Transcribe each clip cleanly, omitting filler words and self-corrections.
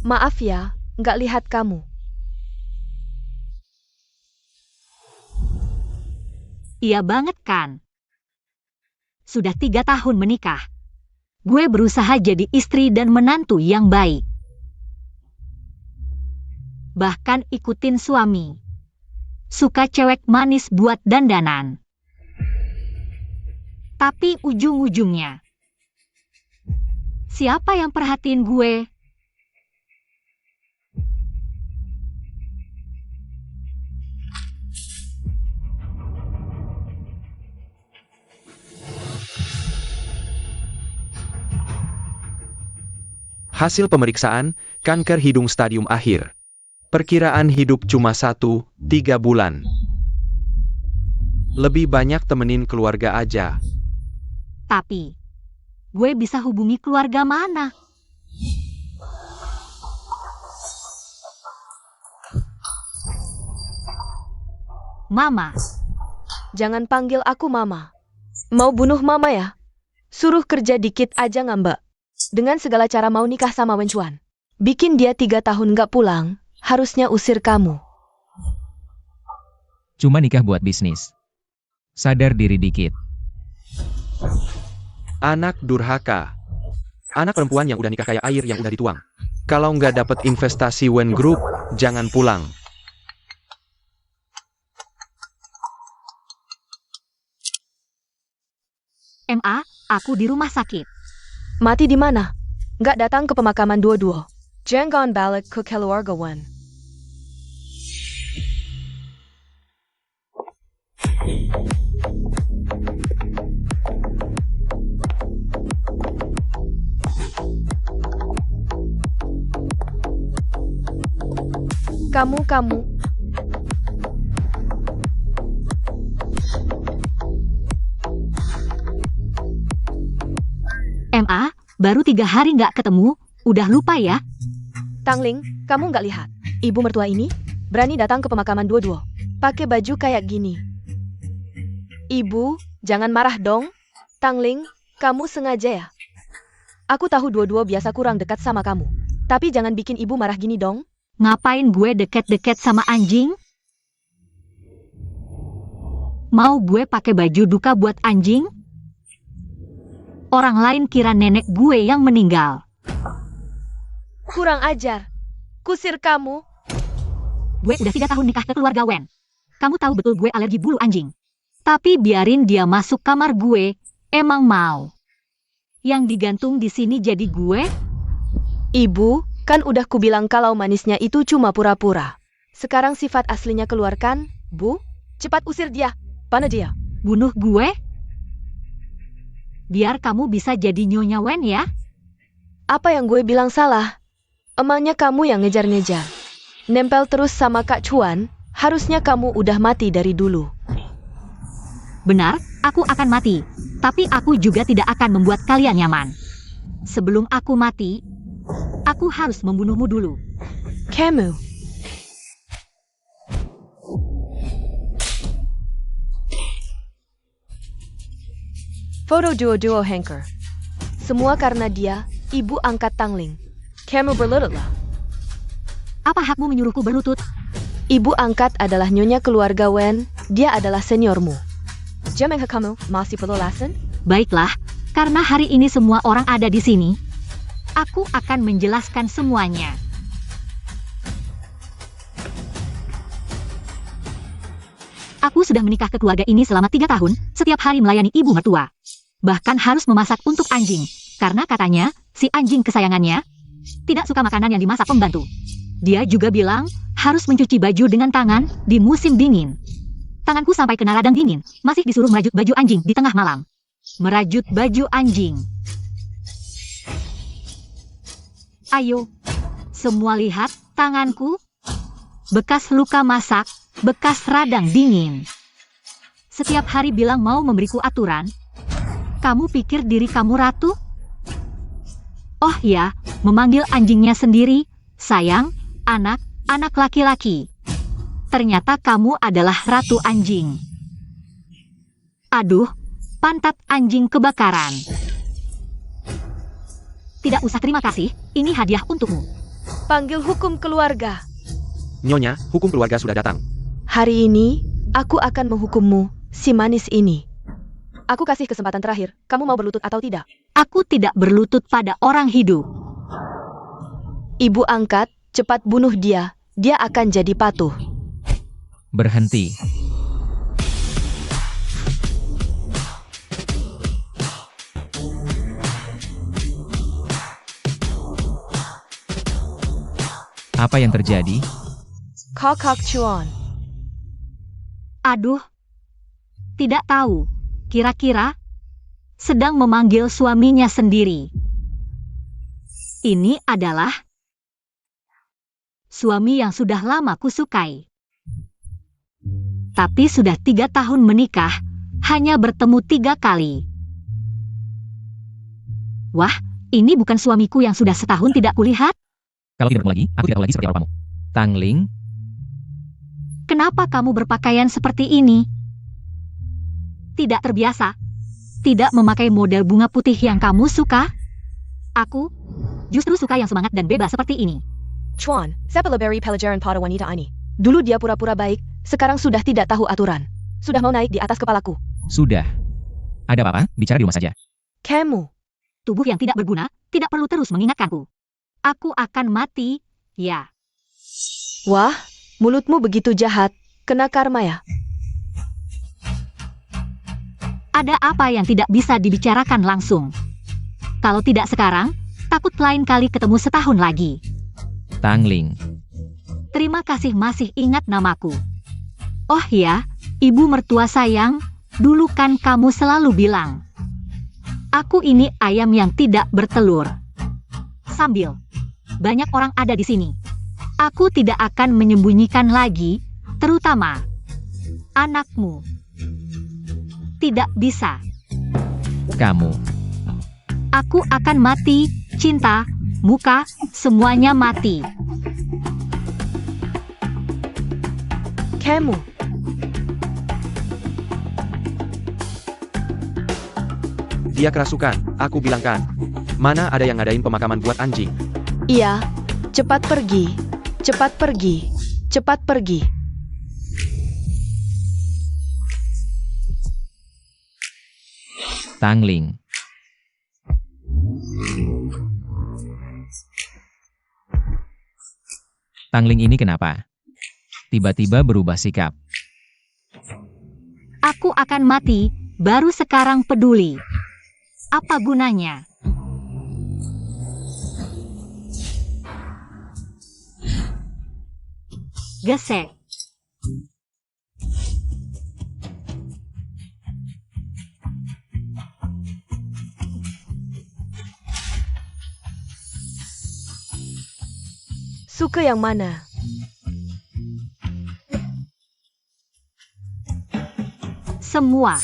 Maaf ya, nggak lihat kamu. Iya banget kan? Sudah 3 tahun menikah. Gue berusaha jadi istri dan menantu yang baik. Bahkan ikutin suami. Suka cewek manis buat dandanan. Tapi ujung-ujungnya, siapa yang perhatiin gue? Hasil pemeriksaan, kanker hidung stadium akhir. Perkiraan hidup cuma 1-3 bulan. Lebih banyak temenin keluarga aja. Tapi, gue bisa hubungi keluarga mana? Mama. Jangan panggil aku Mama. Mau bunuh Mama ya? Suruh kerja dikit aja ngambek. Dengan segala cara mau nikah sama Wenchuan. Bikin dia 3 tahun nggak pulang, harusnya usir kamu. Cuma nikah buat bisnis. Sadar diri dikit. Anak durhaka. Anak perempuan yang udah nikah kayak air yang udah dituang. Kalau nggak dapet investasi Wen Group, jangan pulang. MA, aku di rumah sakit. Mati di mana? Nggak datang ke pemakaman dua-dua. Jangan balik ke keluarga Wen. Kamu. MA, baru 3 hari nggak ketemu, udah lupa ya? Tangling, kamu nggak lihat? Ibu mertua ini berani datang ke pemakaman dua-dua. Pakai baju kayak gini. Ibu, jangan marah dong. Tangling, kamu sengaja ya? Aku tahu dua-dua biasa kurang dekat sama kamu. Tapi jangan bikin ibu marah gini dong. Ngapain gue deket-deket sama anjing? Mau gue pakai baju duka buat anjing? Orang lain kira nenek gue yang meninggal. Kurang ajar. Kusir kamu. Gue udah 3 tahun nikah ke keluarga Wen. Kamu tahu betul gue alergi bulu anjing. Tapi biarin dia masuk kamar gue, emang mau. Yang digantung di sini jadi gue? Ibu, kan udah kubilang kalau manisnya itu cuma pura-pura. Sekarang sifat aslinya keluarkan, Bu. Cepat usir dia. Mana dia? Bunuh gue? Biar kamu bisa jadi Nyonya Wen ya? Apa yang gue bilang salah? Emangnya kamu yang ngejar-ngejar. Nempel terus sama Kak Chuan, harusnya kamu udah mati dari dulu. Benar, aku akan mati. Tapi aku juga tidak akan membuat kalian nyaman. Sebelum aku mati, aku harus membunuhmu dulu. Kamu. Foto duo-duo Hanker. Semua karena dia, ibu angkat Tangling. Kamu berlututlah. Apa hakmu menyuruhku berlutut? Ibu angkat adalah nyonya keluarga Wen, dia adalah seniormu. Jameng kamu masih perlu lesson? Baiklah, karena hari ini semua orang ada di sini, aku akan menjelaskan semuanya. Aku sudah menikah ke keluarga ini selama 3 tahun, setiap hari melayani ibu mertua. Bahkan harus memasak untuk anjing, karena katanya, si anjing kesayangannya tidak suka makanan yang dimasak pembantu. Dia juga bilang, harus mencuci baju dengan tangan di musim dingin. Tanganku sampai kena radang dingin, masih disuruh merajut baju anjing di tengah malam. Merajut baju anjing. Ayo, semua lihat tanganku. Bekas luka masak, bekas radang dingin. Setiap hari bilang mau memberiku aturan. Kamu pikir diri kamu ratu? Oh ya, memanggil anjingnya sendiri, sayang, anak laki-laki. Ternyata kamu adalah ratu anjing. Aduh, pantat anjing kebakaran. Tidak usah terima kasih, ini hadiah untukmu. Panggil hukum keluarga. Nyonya, hukum keluarga sudah datang. Hari ini, aku akan menghukummu, si manis ini. Aku kasih kesempatan terakhir, kamu mau berlutut atau tidak? Aku tidak berlutut pada orang hidup. Ibu angkat, cepat bunuh dia. Dia akan jadi patuh. Berhenti. Apa yang terjadi? Kokok Chuan. Aduh, tidak tahu. Kira-kira sedang memanggil suaminya sendiri. Ini adalah suami yang sudah lama kusukai. Tapi sudah 3 tahun menikah, hanya bertemu 3 kali. Wah, ini bukan suamiku yang sudah setahun tidak kulihat. Kalau tidak bertemu lagi, aku tidak tahu lagi seperti apa kamu. Tangling, Kenapa kamu berpakaian seperti ini? Tidak terbiasa. Tidak memakai model bunga putih yang kamu suka. Aku justru suka yang semangat dan bebas seperti ini. Chuan, siapa lebih pelajaran pada wanita ini? Dulu dia pura-pura baik, sekarang sudah tidak tahu aturan. Sudah mau naik di atas kepalaku. sudah. Ada apa-apa? Bicara di rumah saja. Kamu. Tubuh yang tidak berguna, tidak perlu terus mengingatkanku. Aku akan mati, ya. Wah, mulutmu begitu jahat. Kena karma ya? Ada apa yang tidak bisa dibicarakan langsung? Kalau tidak sekarang, takut lain kali ketemu setahun lagi. Tangling, Terima kasih masih ingat namaku. Oh ya, ibu mertua sayang, dulu kan kamu selalu bilang, aku ini ayam yang tidak bertelur. Sambil, banyak orang ada di sini. Aku tidak akan menyembunyikan lagi, terutama anakmu. Tidak bisa. kamu. Aku akan mati, cinta, muka, semuanya mati. Kamu. Dia kerasukan, aku bilang kan. Mana ada yang ngadain pemakaman buat anjing? Iya, cepat pergi. Cepat pergi. Cepat pergi. Tangling. Tangling ini kenapa? Tiba-tiba berubah sikap. Aku akan mati, baru sekarang peduli. Apa gunanya? Gesek. Suka yang mana? Semua.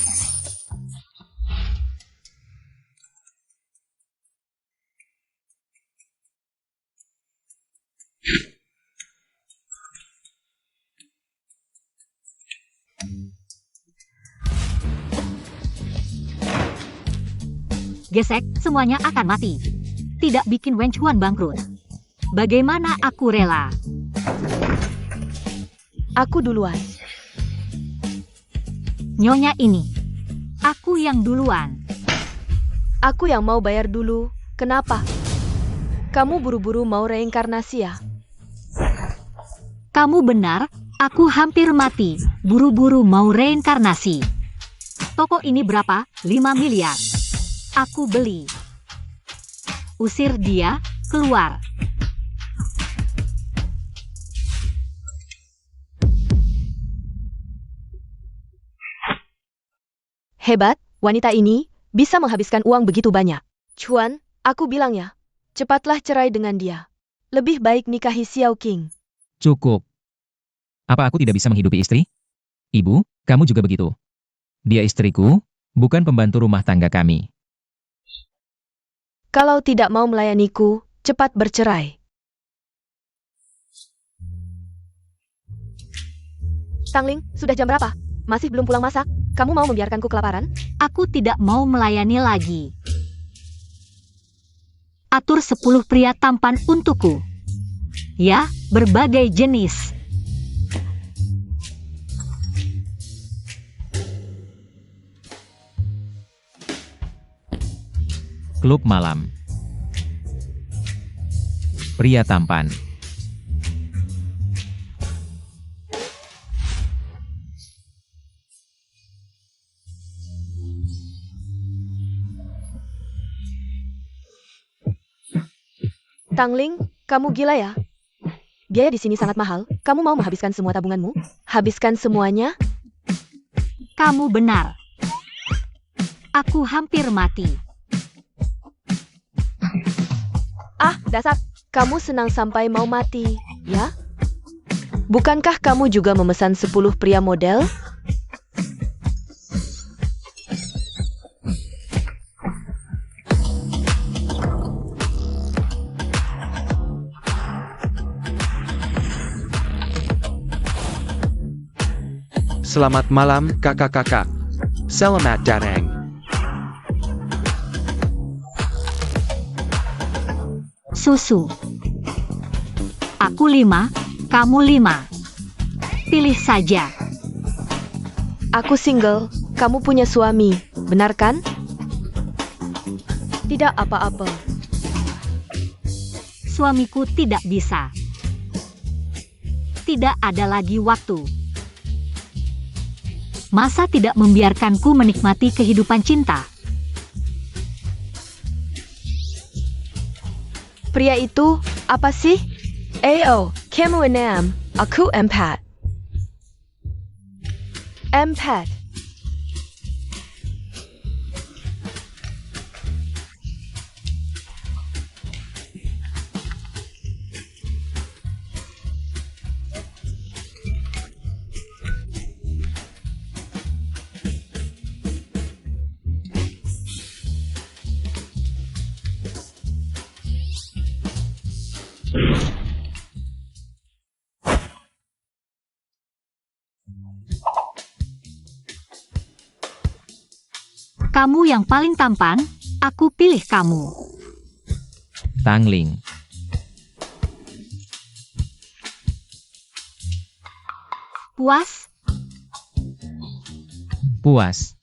Gesek, semuanya akan mati. Tidak bikin Wen Chuan bangkrut. Bagaimana aku rela? Aku duluan. Nyonya ini. Aku yang duluan. Aku yang mau bayar dulu. Kenapa? Kamu buru-buru mau reinkarnasi ya? Kamu benar, aku hampir mati. Buru-buru mau reinkarnasi. Toko ini berapa? 5 miliar. Aku beli. Usir dia, keluar. Hebat, wanita ini bisa menghabiskan uang begitu banyak. Chuan, aku bilang ya, cepatlah cerai dengan dia. Lebih baik nikahi Xiao King. Cukup. Apa aku tidak bisa menghidupi istri? Ibu, kamu juga begitu. Dia istriku, bukan pembantu rumah tangga kami. Kalau tidak mau melayaniku, cepat bercerai. Tangling, sudah jam berapa? Masih belum pulang masak? Kamu mau membiarkanku kelaparan? Aku tidak mau melayani lagi. Atur 10 pria tampan untukku. Ya, berbagai jenis. Klub malam. Pria tampan. Tangling, kamu gila ya? Biaya di sini sangat mahal. Kamu mau menghabiskan semua tabunganmu? Habiskan semuanya? Kamu benar. Aku hampir mati. Ah, dasar. Kamu senang sampai mau mati, ya? Bukankah kamu juga memesan 10 pria model? Selamat malam, kakak-kakak. Selamat datang. Susu. Aku 5, kamu 5. Pilih saja. Aku single, kamu punya suami, benar kan? Tidak apa-apa. Suamiku tidak bisa. Tidak ada lagi waktu. Masa tidak membiarkanku menikmati kehidupan cinta? Pria itu, apa sih? Kamu 6, aku 4. 4. Kamu yang paling tampan, aku pilih kamu. Tangling. Puas? Puas.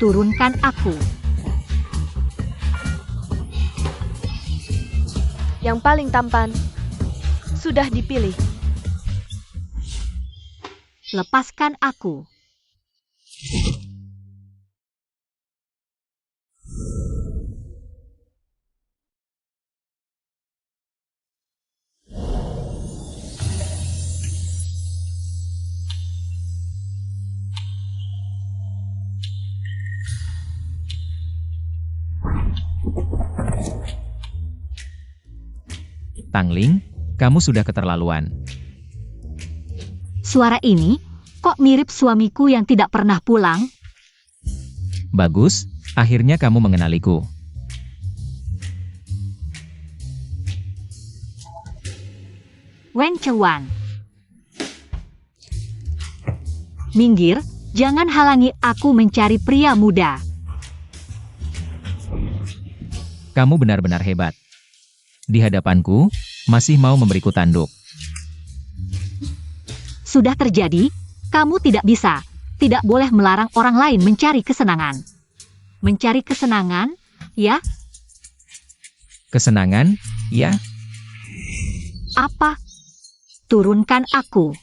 Turunkan aku. Yang paling tampan. Sudah dipilih. Lepaskan aku. Tangling, kamu sudah keterlaluan. Suara ini kok mirip suamiku yang tidak pernah pulang? Bagus, akhirnya kamu mengenaliku. Wen Chewan. Minggir, jangan halangi aku mencari pria muda. Kamu benar-benar hebat. Di hadapanku, masih mau memberiku tanduk. Sudah terjadi, kamu tidak bisa, tidak boleh melarang orang lain mencari kesenangan. Mencari kesenangan, ya? Kesenangan, ya? Apa? Turunkan aku.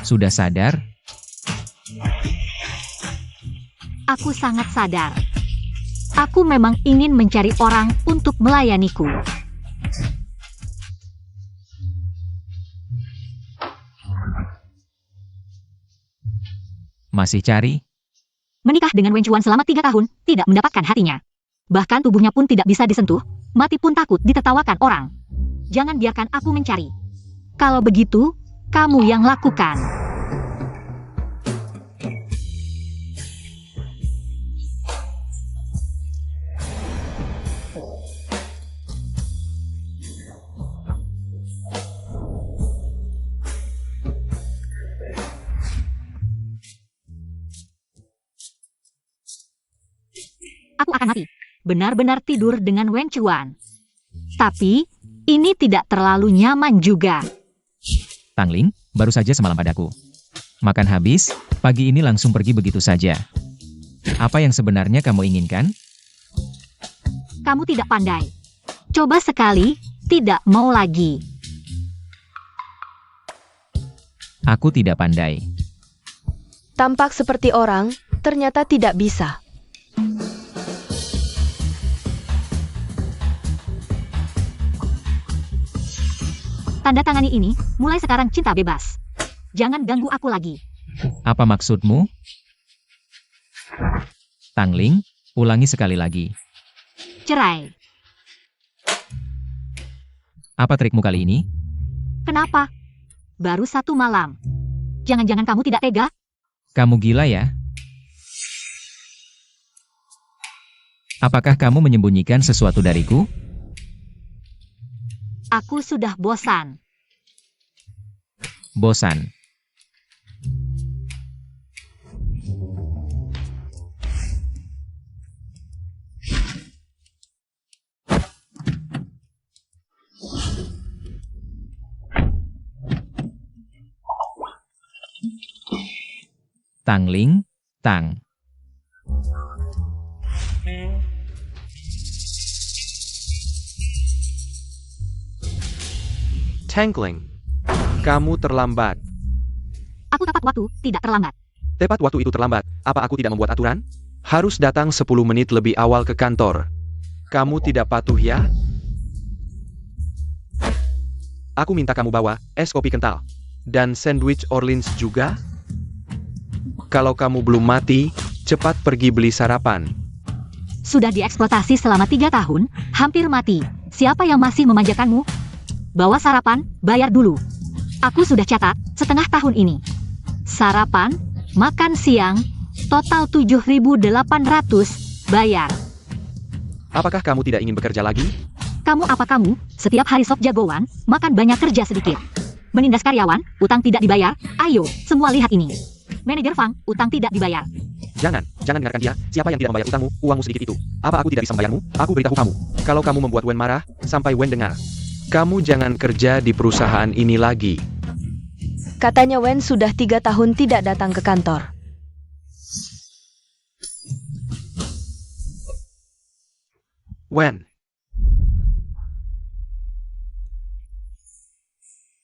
Sudah sadar? Aku sangat sadar. Aku memang ingin mencari orang untuk melayaniku. Masih cari? Menikah dengan Wen Chuan selama 3 tahun, tidak mendapatkan hatinya. Bahkan tubuhnya pun tidak bisa disentuh, mati pun takut ditertawakan orang. Jangan biarkan aku mencari. Kalau begitu, kamu yang lakukan. aku akan mati. Benar-benar tidur dengan Wen Chuan. Tapi, ini tidak terlalu nyaman juga. Tangling, baru saja semalam padaku. Makan habis, pagi ini langsung pergi begitu saja. Apa yang sebenarnya kamu inginkan? Kamu tidak pandai. Coba sekali, tidak mau lagi. Aku tidak pandai. Tampak seperti orang, ternyata tidak bisa. Tanda tangani ini, mulai sekarang cinta bebas. Jangan ganggu aku lagi. Apa maksudmu? Tangling, ulangi sekali lagi. Cerai. Apa trikmu kali ini? Kenapa? Baru 1 malam. Jangan-jangan kamu tidak tega? Kamu gila ya? Apakah kamu menyembunyikan sesuatu dariku? Aku sudah bosan. Bosan. Tangling, tang. Tangling. Kamu terlambat. Aku tepat waktu, tidak terlambat. Tepat waktu itu terlambat. Apa aku tidak membuat aturan? Harus datang 10 menit lebih awal ke kantor. Kamu tidak patuh ya? Aku minta kamu bawa es kopi kental. Dan sandwich Orleans juga? Kalau kamu belum mati, cepat pergi beli sarapan. Sudah dieksploitasi selama 3 tahun, hampir mati. Siapa yang masih memanjakanmu? Bawa sarapan, bayar dulu. Aku sudah catat, setengah tahun ini. Sarapan, makan siang, total 7.800, bayar. Apakah kamu tidak ingin bekerja lagi? Kamu apa kamu? Setiap hari sop jagoan, makan banyak kerja sedikit. Menindas karyawan, utang tidak dibayar. Ayo, semua lihat ini. Manajer Fang, utang tidak dibayar. Jangan dengarkan dia. Siapa yang tidak membayar utangmu, uangmu sedikit itu? Apa aku tidak bisa membayarmu? Aku beritahu kamu. Kalau kamu membuat Wen marah, sampai Wen dengar. Kamu jangan kerja di perusahaan ini lagi. Katanya Wen sudah 3 tahun tidak datang ke kantor. Wen,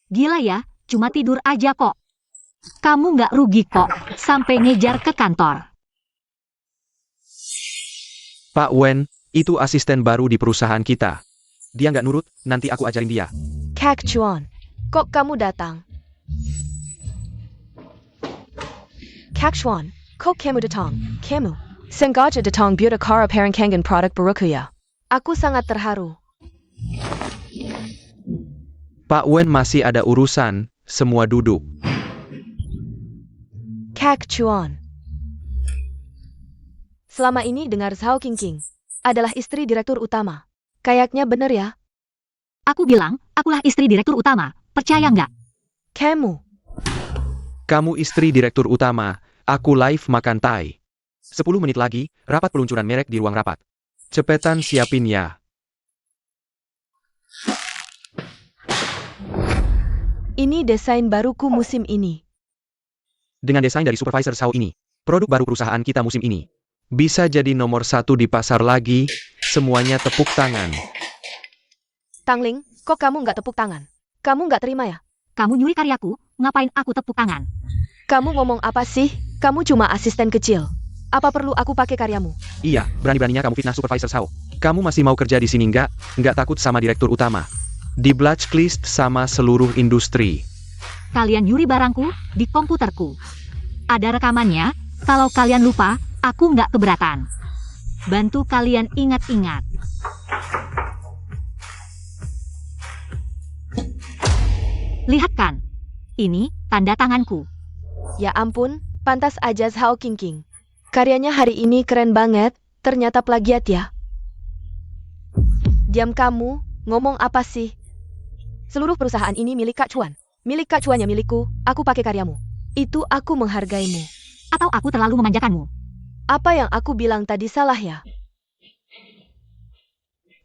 Gila ya, cuma tidur aja kok. Kamu nggak rugi kok, sampai ngejar ke kantor. Pak Wen, itu asisten baru di perusahaan kita. Dia nggak nurut, nanti aku ajarin dia. Kak Chuan, kok kamu datang? Kak Chuan, kok kamu datang? Kamu sengaja datang buat cara perengkangan produk baruku ya? Aku sangat terharu. Pak Wen masih ada urusan, semua duduk. Kak Chuan. Selama ini dengar Zhao Qingqing adalah istri direktur utama. Kayaknya bener ya? Aku bilang, akulah istri direktur utama. Percaya nggak? Kamu. Kamu istri direktur utama, aku live makan Thai. 10 menit lagi, rapat peluncuran merek di ruang rapat. Cepetan siapin ya. Ini desain baruku musim ini. Dengan desain dari supervisor Zhao ini, produk baru perusahaan kita musim ini. Bisa jadi nomor 1 di pasar lagi, semuanya tepuk tangan. Tangling, kok kamu nggak tepuk tangan? Kamu nggak terima ya? Kamu nyuri karyaku, ngapain aku tepuk tangan? Kamu ngomong apa sih? Kamu cuma asisten kecil. Apa perlu aku pakai karyamu? Iya, berani-beraninya kamu fitnah supervisor Zhao. Kamu masih mau kerja di sini nggak? Nggak takut sama direktur utama? Di blacklist sama seluruh industri. Kalian nyuri barangku di komputerku. Ada rekamannya, kalau kalian lupa, aku nggak keberatan. Bantu kalian ingat-ingat. Lihat kan? Ini tanda tanganku. Ya ampun, pantas aja Zhao Qingqing. Karyanya hari ini keren banget, ternyata plagiat ya. Diam kamu, ngomong apa sih? Seluruh perusahaan ini milik Kak Chuan. Milik Kak Chuan ya milikku, aku pakai karyamu. Itu aku menghargaimu. Atau aku terlalu memanjakanmu? Apa yang aku bilang tadi salah ya?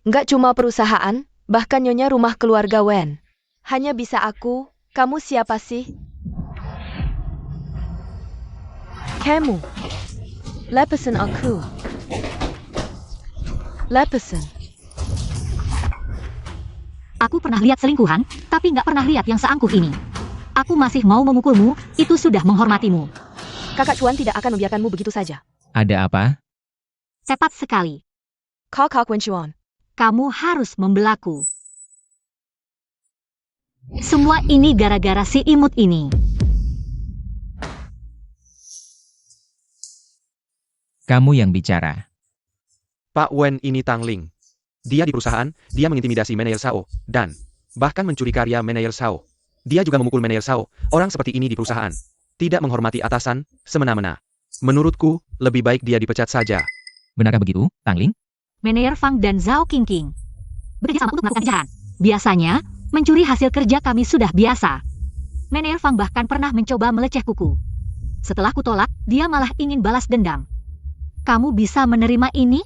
Nggak cuma perusahaan, bahkan nyonya rumah keluarga Wen. Hanya bisa aku, kamu siapa sih? Kamu. Lepasin aku. Lepasin. Aku pernah lihat selingkuhan, tapi nggak pernah lihat yang seangkuh ini. Aku masih mau memukulmu, itu sudah menghormatimu. Kakak Chuan tidak akan membiarkanmu begitu saja. Ada apa? Cepat sekali. Kakak Wen Chuan. Kamu harus membelaku. Semua ini gara-gara si imut ini. Kamu yang bicara. Pak Wen ini Tangling. Dia di perusahaan, dia mengintimidasi manajer Sao, dan bahkan mencuri karya manajer Sao. Dia juga memukul manajer Sao. Orang seperti ini di perusahaan. Tidak menghormati atasan, semena-mena. Menurutku, lebih baik dia dipecat saja. Benarkah begitu, Tangling? Manajer Fang dan Zhao Qingqing bekerja sama untuk melakukan kejahatan. Biasanya, mencuri hasil kerja kami sudah biasa. Manajer Fang bahkan pernah mencoba meleceh kuku. Setelah kutolak, dia malah ingin balas dendam. Kamu bisa menerima ini?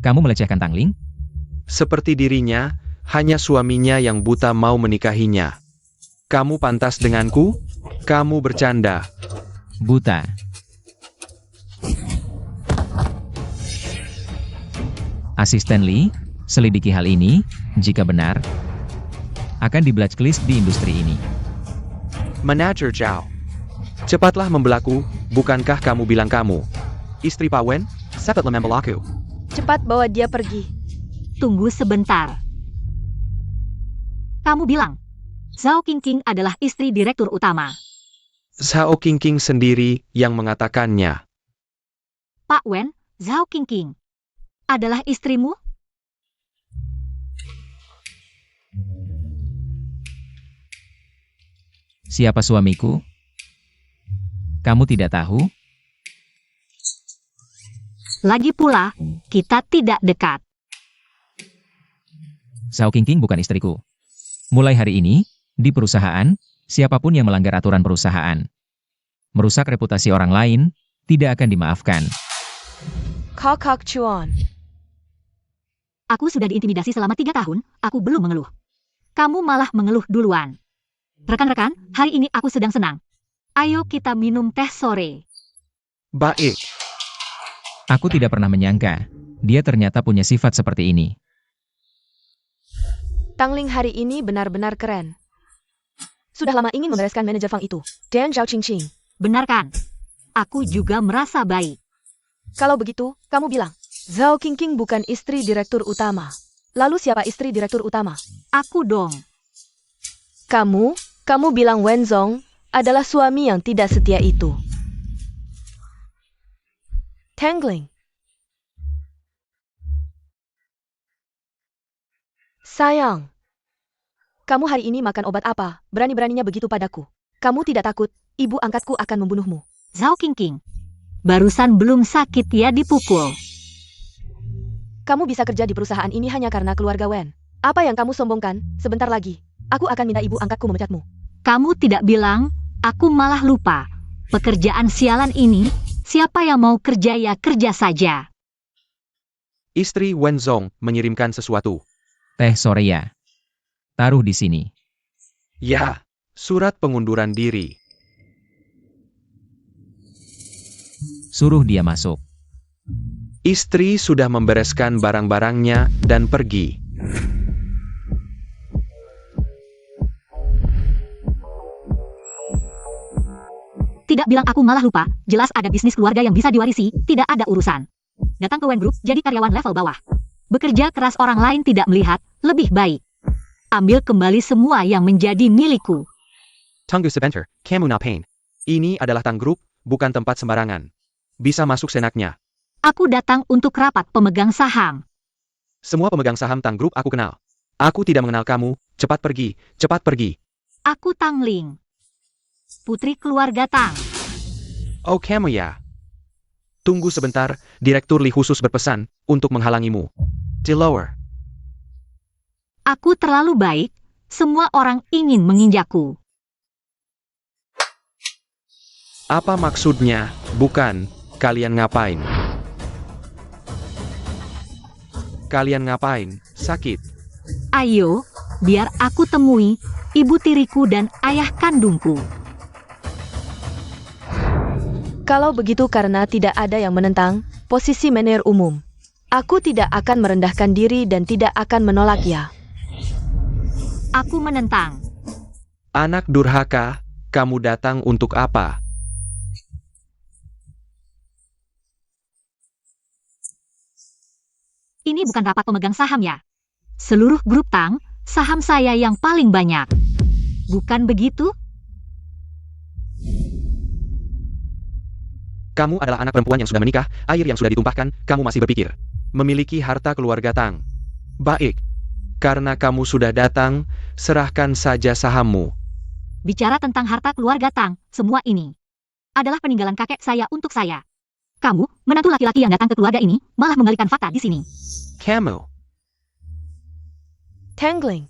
Kamu melecehkan Tangling? Seperti dirinya, hanya suaminya yang buta mau menikahinya. Kamu pantas denganku? Kamu bercanda. Buta. Asisten Lee, selidiki hal ini, jika benar, akan di blacklist di industri ini. Manager Zhao. Cepatlah membelaku, bukankah kamu bilang kamu istri Pak Wen? Cepatlah membelaku. Cepat bawa dia pergi. Tunggu sebentar. Kamu bilang, Zhao Qingqing adalah istri direktur utama. Zhao Qingqing sendiri yang mengatakannya. Pak Wen, Zhao Qingqing adalah istrimu? Siapa suamiku? Kamu tidak tahu? Lagi pula, kita tidak dekat. Zhao Qingqing bukan istriku. Mulai hari ini, di perusahaan, siapapun yang melanggar aturan perusahaan, merusak reputasi orang lain, tidak akan dimaafkan. Kakak Chuan. Aku sudah diintimidasi selama 3 tahun, aku belum mengeluh. Kamu malah mengeluh duluan. Rekan-rekan, hari ini aku sedang senang. Ayo kita minum teh sore. Baik. Aku tidak pernah menyangka, dia ternyata punya sifat seperti ini. Tangling hari ini benar-benar keren. Sudah lama ingin membereskan manajer Fang itu, dan Zhao Qingqing. Benarkan? Aku juga merasa baik. Kalau begitu, kamu bilang, Zhao Qingqing bukan istri direktur utama. Lalu siapa istri direktur utama? Aku dong. Kamu bilang Wen Zong adalah suami yang tidak setia itu. Tangling. Sayang. Kamu hari ini makan obat apa? Berani-beraninya begitu padaku. Kamu tidak takut, ibu angkatku akan membunuhmu. Zhao Qingqing. Barusan belum sakit ya dipukul. Kamu bisa kerja di perusahaan ini hanya karena keluarga Wen. Apa yang kamu sombongkan? Sebentar lagi, aku akan minta ibu angkatku memecatmu. Kamu tidak bilang, aku malah lupa. Pekerjaan sialan ini, siapa yang mau kerja ya kerja saja. Istri Wen Zong mengirimkan sesuatu. Teh sore ya. Taruh di sini. Ya, surat pengunduran diri. Suruh dia masuk. Istri sudah membereskan barang-barangnya dan pergi. Tidak bilang aku malah lupa, jelas ada bisnis keluarga yang bisa diwarisi, tidak ada urusan. Datang ke Wen Group, jadi karyawan level bawah. Bekerja keras orang lain tidak melihat, lebih baik. Ambil kembali semua yang menjadi milikku. Tunggu sebentar, kamu ngapain? Ini adalah Tang Group, bukan tempat sembarangan. Bisa masuk senaknya. Aku datang untuk rapat pemegang saham. Semua pemegang saham Tang Group aku kenal. Aku tidak mengenal kamu, cepat pergi, cepat pergi. Aku Tangling. Putri keluarga Tang. Oh kamu ya. Tunggu sebentar, Direktur Li khusus berpesan untuk menghalangimu. Di lower. Aku terlalu baik, semua orang ingin menginjakku. Apa maksudnya? Bukan, kalian ngapain? Kalian ngapain? Sakit. Ayo, biar aku temui ibu tiriku dan ayah kandungku. Kalau begitu karena tidak ada yang menentang posisi manajer umum. Aku tidak akan merendahkan diri dan tidak akan menolak ya. Aku menentang. Anak durhaka, kamu datang untuk apa? Ini bukan rapat pemegang saham ya. Seluruh grup Tang, saham saya yang paling banyak. Bukan begitu? Kamu adalah anak perempuan yang sudah menikah, air yang sudah ditumpahkan, kamu masih berpikir memiliki harta keluarga Tang. Baik. Karena kamu sudah datang, serahkan saja sahammu. Bicara tentang harta keluarga Tang, semua ini adalah peninggalan kakek saya untuk saya. Kamu, menantu laki-laki yang datang ke keluarga ini, malah menggalikan fakta di sini. Kamu. Tangling.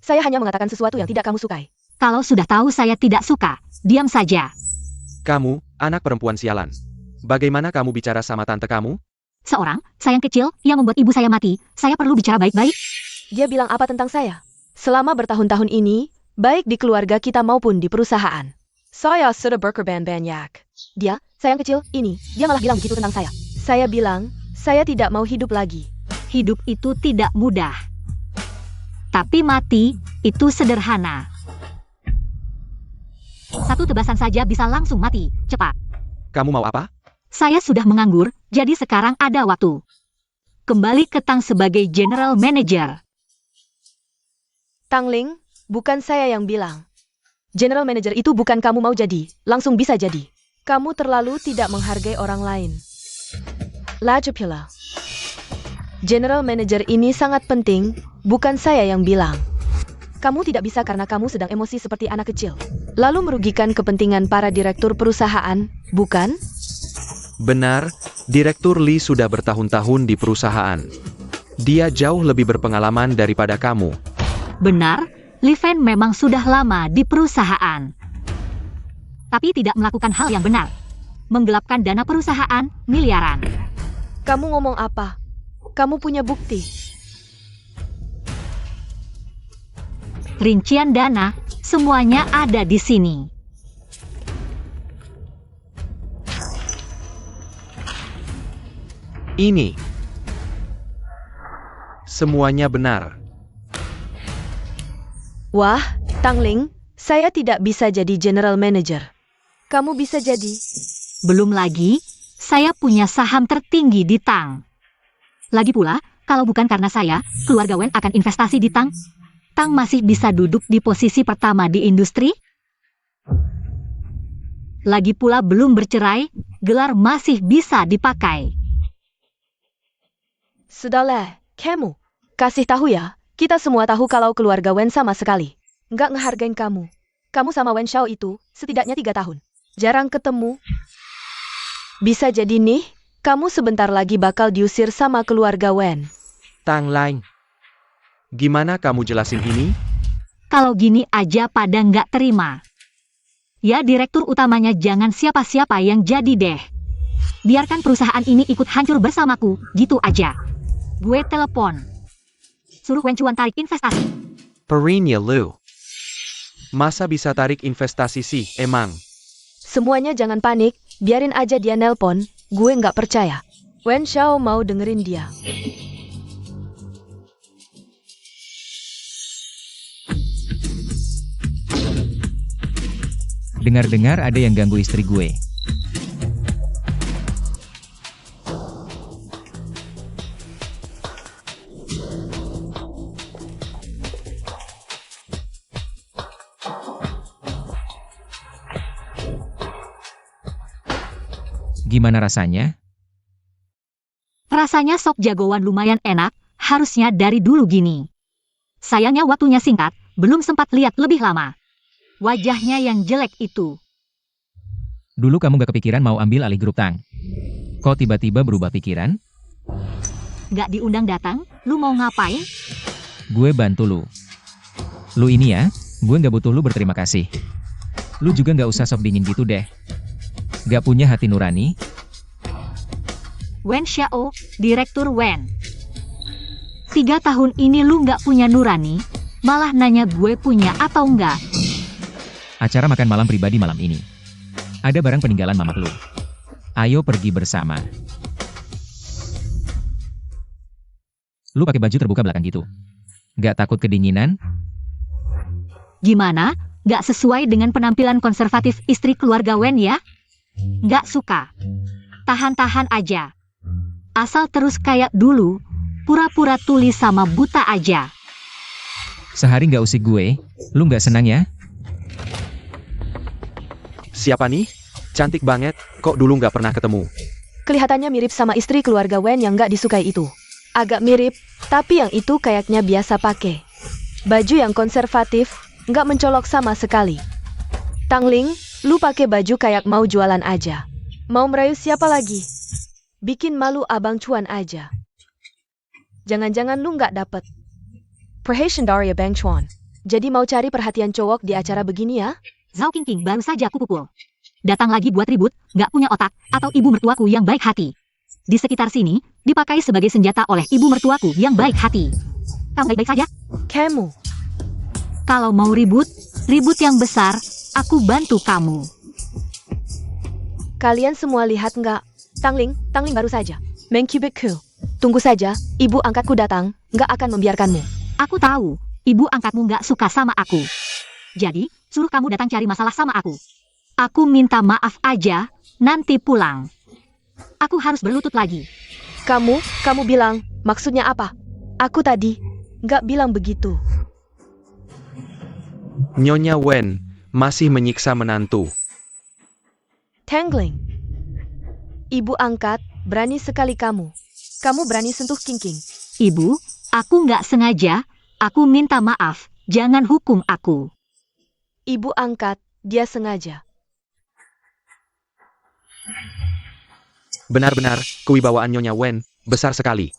Saya hanya mengatakan sesuatu yang tidak kamu sukai. Kalau sudah tahu saya tidak suka, diam saja. Kamu, anak perempuan sialan. Bagaimana kamu bicara sama tante kamu? Seorang, sayang kecil, yang membuat ibu saya mati, saya perlu bicara baik-baik. Dia bilang apa tentang saya? Selama bertahun-tahun ini, baik di keluarga kita maupun di perusahaan. Saya sudah berkorban banyak. Dia, sayang kecil, ini, dia malah bilang begitu tentang saya. Saya bilang, saya tidak mau hidup lagi. Hidup itu tidak mudah. Tapi mati, itu sederhana. Satu tebasan saja bisa langsung mati, cepat. Kamu mau apa? Saya sudah menganggur, jadi sekarang ada waktu. Kembali ke Tang sebagai General Manager. Tangling, bukan saya yang bilang. General Manager itu bukan kamu mau jadi, langsung bisa jadi. Kamu terlalu tidak menghargai orang lain. Lajapila. General Manager ini sangat penting, bukan saya yang bilang. Kamu tidak bisa karena kamu sedang emosi seperti anak kecil. Lalu merugikan kepentingan para direktur perusahaan, bukan? Benar, Direktur Lee sudah bertahun-tahun di perusahaan. Dia jauh lebih berpengalaman daripada kamu. Benar, Li Fen memang sudah lama di perusahaan. Tapi tidak melakukan hal yang benar. Menggelapkan dana perusahaan miliaran. Kamu ngomong apa? Kamu punya bukti. Rincian dana, semuanya ada di sini. Ini. Semuanya benar. Wah, Tangling, saya tidak bisa jadi General Manager. Kamu bisa jadi. Belum lagi, saya punya saham tertinggi di Tang. Lagi pula, kalau bukan karena saya, keluarga Wen akan investasi di Tang. Tang masih bisa duduk di posisi pertama di industri. Lagi pula belum bercerai, gelar masih bisa dipakai. Sudahlah, kamu. Kasih tahu ya, kita semua tahu kalau keluarga Wen sama sekali nggak ngehargain kamu. Kamu sama Wen Xiao itu, setidaknya 3 tahun. Jarang ketemu. Bisa jadi nih, kamu sebentar lagi bakal diusir sama keluarga Wen. Tangling. Gimana kamu jelasin ini? Kalau gini aja pada nggak terima. Ya direktur utamanya jangan siapa-siapa yang jadi deh. Biarkan perusahaan ini ikut hancur bersamaku, gitu aja. Gue telepon. Suruh Wen Chuan tarik investasi. Perinya Lu. Masa bisa tarik investasi sih, emang? Semuanya jangan panik, biarin aja dia nelpon, gue nggak percaya. Wen Xiao mau dengerin dia. Dengar-dengar ada yang ganggu istri gue. Gimana rasanya? Rasanya sop jagoan lumayan enak, harusnya dari dulu gini. Sayangnya waktunya singkat, belum sempat lihat lebih lama. Wajahnya yang jelek itu. Dulu kamu gak kepikiran mau ambil alih grup Tang. Kok tiba-tiba berubah pikiran? Gak diundang datang, lu mau ngapain? Gue bantu lu. Lu ini ya, gue gak butuh lu berterima kasih. Lu juga gak usah sok dingin gitu deh. Gak punya hati nurani? Wen Xiao, Direktur Wen. 3 tahun ini lu nggak punya nurani, malah nanya gue punya atau enggak. Acara makan malam pribadi malam ini. Ada barang peninggalan mamak lu. Ayo pergi bersama. Lu pakai baju terbuka belakang gitu. Gak takut kedinginan? Gimana? Nggak sesuai dengan penampilan konservatif istri keluarga Wen ya? Nggak suka. Tahan-tahan aja. Asal terus kayak dulu, pura-pura tuli sama buta aja. Sehari gak usik gue, lu gak senang ya? Siapa nih? Cantik banget, kok dulu nggak pernah ketemu. Kelihatannya mirip sama istri keluarga Wen yang nggak disukai itu. Agak mirip, tapi yang itu kayaknya biasa pakai. Baju yang konservatif, nggak mencolok sama sekali. Tangling, lu pakai baju kayak mau jualan aja. Mau merayu siapa lagi? Bikin malu Abang Chuan aja. Jangan-jangan lu nggak dapet perhatian dari Abang Chuan. Jadi mau cari perhatian cowok di acara begini ya? Zhao Qingqing baru saja aku pukul. Datang lagi buat ribut, nggak punya otak, atau ibu mertuaku yang baik hati. Di sekitar sini, dipakai sebagai senjata oleh ibu mertuaku yang baik hati. Kamu baik-baik saja? Kamu. Kalau mau ribut, ribut yang besar, aku bantu kamu. Kalian semua lihat nggak? Tangling baru saja. Mengkubitku. Tunggu saja, ibu angkatku datang, nggak akan membiarkanmu. Aku tahu, ibu angkatmu nggak suka sama aku. Jadi, suruh kamu datang cari masalah sama aku. Aku minta maaf aja, nanti pulang. Aku harus berlutut lagi. Kamu bilang, maksudnya apa? Aku tadi, nggak bilang begitu. Nyonya Wen masih menyiksa menantu. Tangling. Ibu angkat, berani sekali kamu. Kamu berani sentuh Qingqing. Ibu, aku nggak sengaja, aku minta maaf, jangan hukum aku. Ibu angkat, dia sengaja. Benar-benar, kewibawaan Nyonya Wen besar sekali.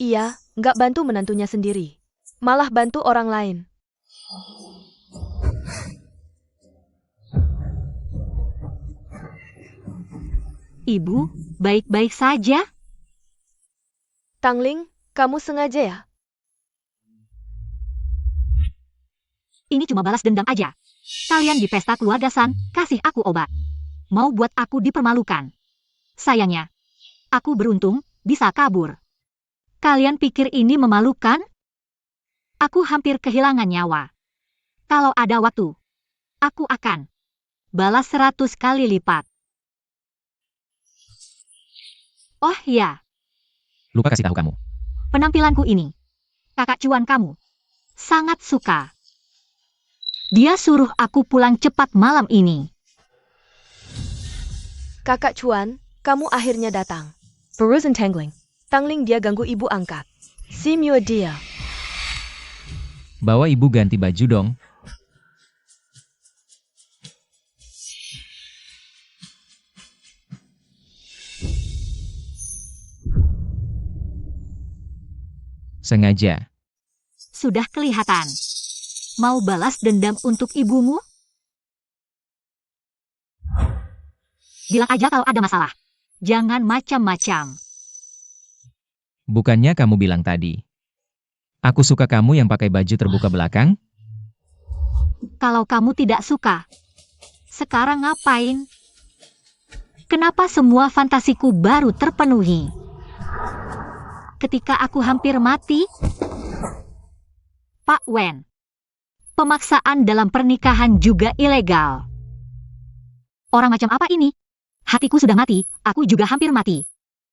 Iya, nggak bantu menantunya sendiri. Malah bantu orang lain. Ibu, baik-baik saja? Tangling, kamu sengaja ya? Ini cuma balas dendam aja. Kalian di pesta keluarga San, kasih aku obat. Mau buat aku dipermalukan. Sayangnya, aku beruntung, bisa kabur. Kalian pikir ini memalukan? Aku hampir kehilangan nyawa. Kalau ada waktu, aku akan balas 100 kali lipat. Oh ya, Lupa kasih tahu kamu. penampilanku ini. Kakak cuan kamu sangat suka. Dia suruh aku pulang cepat malam ini. Kakak Chuan, kamu akhirnya datang. Berurusan Tangling. Tangling dia ganggu ibu angkat. Simio dia. Bawa ibu ganti baju dong. Sengaja. Sudah kelihatan. Mau balas dendam untuk ibumu? Bilang aja kalau ada masalah. Jangan macam-macam. Bukannya kamu bilang tadi. Aku suka kamu yang pakai baju terbuka belakang? Kalau kamu tidak suka, sekarang ngapain? Kenapa semua fantasiku baru terpenuhi? Ketika aku hampir mati, Pak Wen, pemaksaan dalam pernikahan juga ilegal. Orang macam apa ini? Hatiku sudah mati, aku juga hampir mati.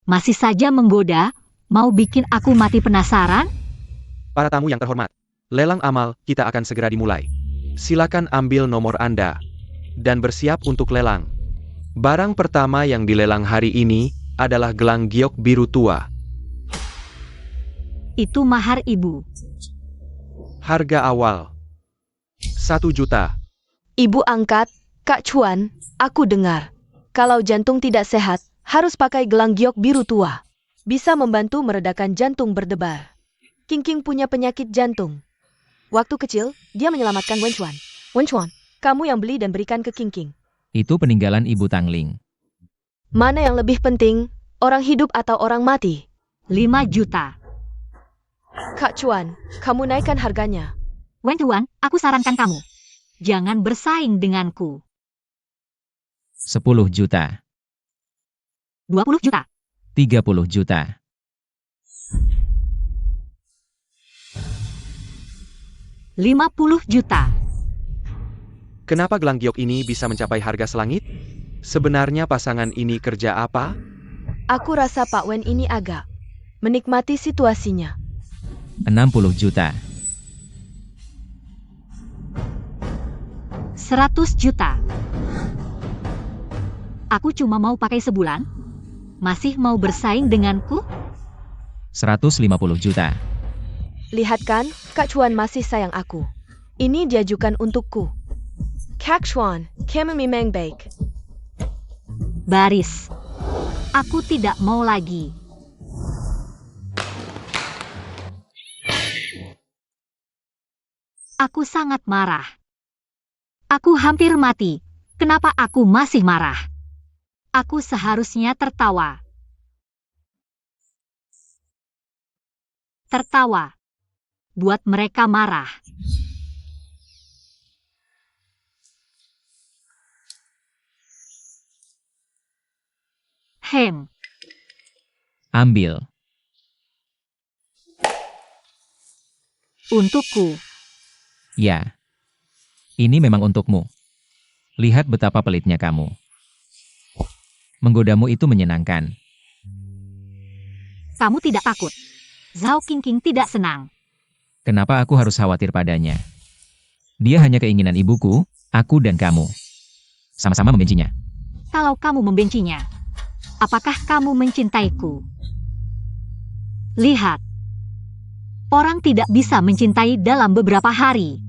Masih saja menggoda, mau bikin aku mati penasaran? Para tamu yang terhormat, lelang amal kita akan segera dimulai. Silakan ambil nomor Anda dan bersiap untuk lelang. Barang pertama yang dilelang hari ini adalah gelang giok biru tua. Itu mahar ibu. Harga awal 1 juta. Ibu angkat, Kak Chuan, aku dengar. Kalau jantung tidak sehat, harus pakai gelang giok biru tua. Bisa membantu meredakan jantung berdebar. Qingqing punya penyakit jantung. Waktu kecil, dia menyelamatkan Wen Chuan. Wen Chuan, kamu yang beli dan berikan ke Qingqing. Itu peninggalan Ibu Tangling. Mana yang lebih penting, orang hidup atau orang mati? 5 juta. Kak Chuan, kamu naikkan harganya. Wen Tuan, aku sarankan kamu. Jangan bersaing denganku. 10 juta. 20 juta. 30 juta. 50 juta. Kenapa gelang giok ini bisa mencapai harga selangit? Sebenarnya pasangan ini kerja apa? Aku rasa Pak Wen ini agak menikmati situasinya. 60 juta. 100 juta. Aku cuma mau pakai sebulan. Masih mau bersaing denganku? 150 juta. Lihat kan, Kak Chuan masih sayang aku. Ini diajukan untukku. Kak Chuan, kamu memang baik. Baris. Aku tidak mau lagi. Aku sangat marah. Aku hampir mati. Kenapa aku masih marah? Aku seharusnya tertawa. Tertawa. Buat mereka marah. Ambil. Untukku. Ya. Ini memang untukmu. Lihat betapa pelitnya kamu. Menggodamu itu menyenangkan. Kamu tidak takut. Zhao Qingqing tidak senang. Kenapa aku harus khawatir padanya? Dia hanya keinginan ibuku, aku dan kamu. Sama-sama membencinya. Kalau kamu membencinya, apakah kamu mencintaiku? Lihat. Orang tidak bisa mencintai dalam beberapa hari.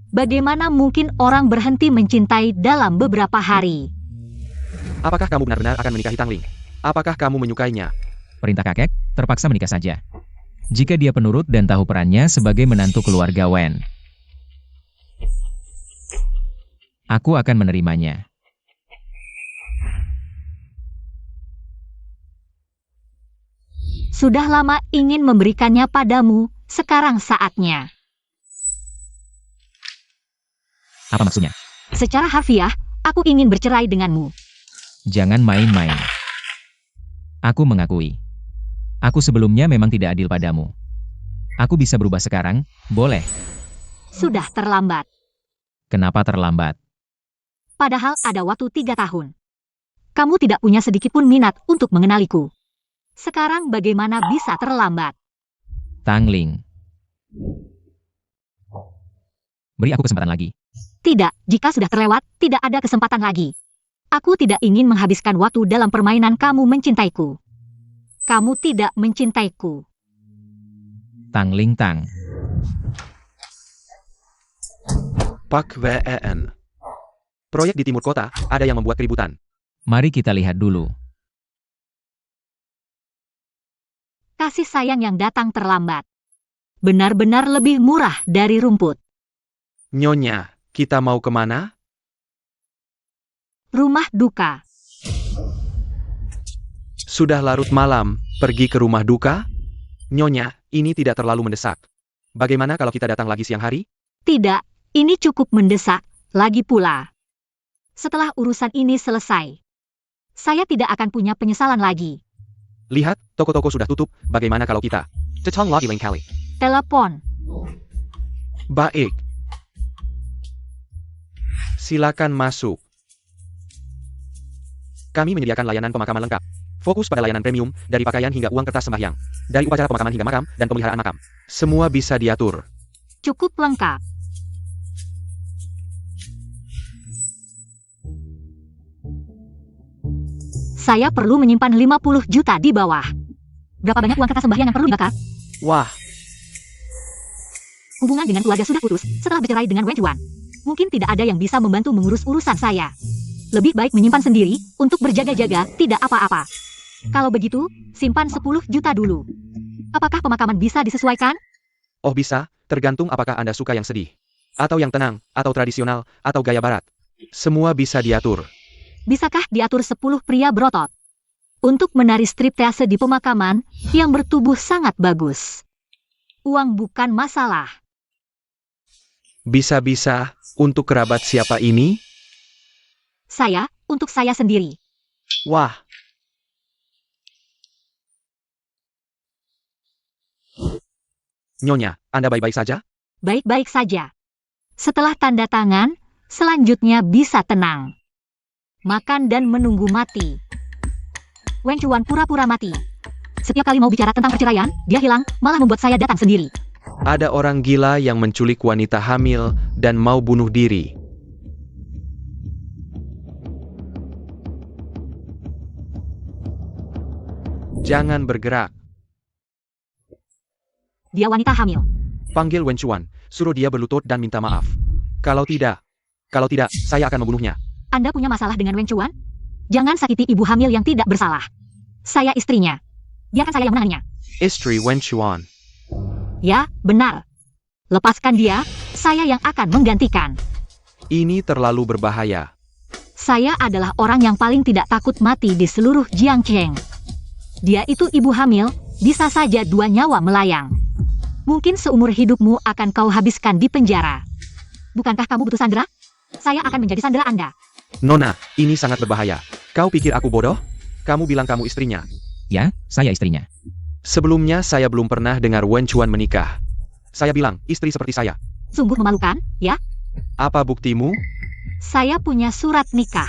Bagaimana mungkin orang berhenti mencintai dalam beberapa hari? Apakah kamu benar-benar akan menikahi Tangling? Apakah kamu menyukainya? Perintah kakek, terpaksa menikah saja. Jika dia penurut dan tahu perannya sebagai menantu keluarga Wen. Aku akan menerimanya. Sudah lama ingin memberikannya padamu, sekarang saatnya. Apa maksudnya? Secara harfiah, aku ingin bercerai denganmu. Jangan main-main. Aku mengakui. Aku sebelumnya memang tidak adil padamu. Aku bisa berubah sekarang, boleh. Sudah terlambat. Kenapa terlambat? Padahal ada waktu 3 tahun. Kamu tidak punya sedikit pun minat untuk mengenaliku. Sekarang bagaimana bisa terlambat? Tangling. Beri aku kesempatan lagi. Tidak, jika sudah terlewat, tidak ada kesempatan lagi. Aku tidak ingin menghabiskan waktu dalam permainan kamu mencintaiku. Kamu tidak mencintaiku. Tangling Tang. Pak Wen. Proyek di timur kota, ada yang membuat keributan. Mari kita lihat dulu. Kasih sayang yang datang terlambat. Benar-benar lebih murah dari rumput. Nyonya, kita mau kemana? Rumah duka. Sudah larut malam, pergi ke rumah duka? Nyonya, ini tidak terlalu mendesak. Bagaimana kalau kita datang lagi siang hari? Tidak, ini cukup mendesak. Lagi pula. Setelah urusan ini selesai, saya tidak akan punya penyesalan lagi. Lihat, toko-toko sudah tutup, bagaimana kalau kita? Cecong lagi lain kali. Telepon. Baik. Silakan masuk. Kami menyediakan layanan pemakaman lengkap. Fokus pada layanan premium, dari pakaian hingga uang kertas sembahyang. Dari upacara pemakaman hingga makam, dan pemeliharaan makam. Semua bisa diatur. Cukup lengkap. Saya perlu menyimpan 50 juta di bawah. Berapa banyak uang kertas sembahyang yang perlu dibakar? Wah, Hubungan dengan keluarga sudah putus setelah bercerai dengan Wen Chuan. Mungkin tidak ada yang bisa membantu mengurus urusan saya. Lebih baik menyimpan sendiri untuk berjaga-jaga, tidak apa-apa. Kalau begitu, simpan 10 juta dulu. Apakah pemakaman bisa disesuaikan? oh bisa, tergantung apakah Anda suka yang sedih. Atau yang tenang, atau tradisional, atau gaya barat. Semua bisa diatur. Bisakah diatur 10 pria berotot? Untuk menari striptease di pemakaman yang bertubuh sangat bagus. Uang bukan masalah. Bisa-bisa, untuk kerabat siapa ini? Saya, untuk saya sendiri. Wah. Nyonya, Anda baik-baik saja? Baik-baik saja. Setelah tanda tangan, selanjutnya bisa tenang. Makan dan menunggu mati. Wen Chuan pura-pura mati. Setiap kali mau bicara tentang perceraian, dia hilang, malah membuat saya datang sendiri. Ada orang gila yang menculik wanita hamil dan mau bunuh diri. Jangan bergerak. Dia wanita hamil. Panggil Wen Chuan, suruh dia berlutut dan minta maaf. Kalau tidak, saya akan membunuhnya. Anda punya masalah dengan Wen Chuan? Jangan sakiti ibu hamil yang tidak bersalah. Saya istrinya. Biarkan saya yang menanganinya. Istri Wen Chuan. Ya, benar. Lepaskan dia, saya yang akan menggantikan. Ini terlalu berbahaya. Saya adalah orang yang paling tidak takut mati di seluruh Jiangcheng. Dia itu ibu hamil, bisa saja 2 nyawa melayang. Mungkin seumur hidupmu akan kau habiskan di penjara. Bukankah kamu butuh sandera? Saya akan menjadi sandera Anda. Nona, ini sangat berbahaya. Kau pikir aku bodoh? Kamu bilang kamu istrinya. Ya, saya istrinya. Sebelumnya saya belum pernah dengar Wen Chuan menikah. Saya bilang, istri seperti saya. Sungguh memalukan, ya? Apa buktimu? Saya punya surat nikah.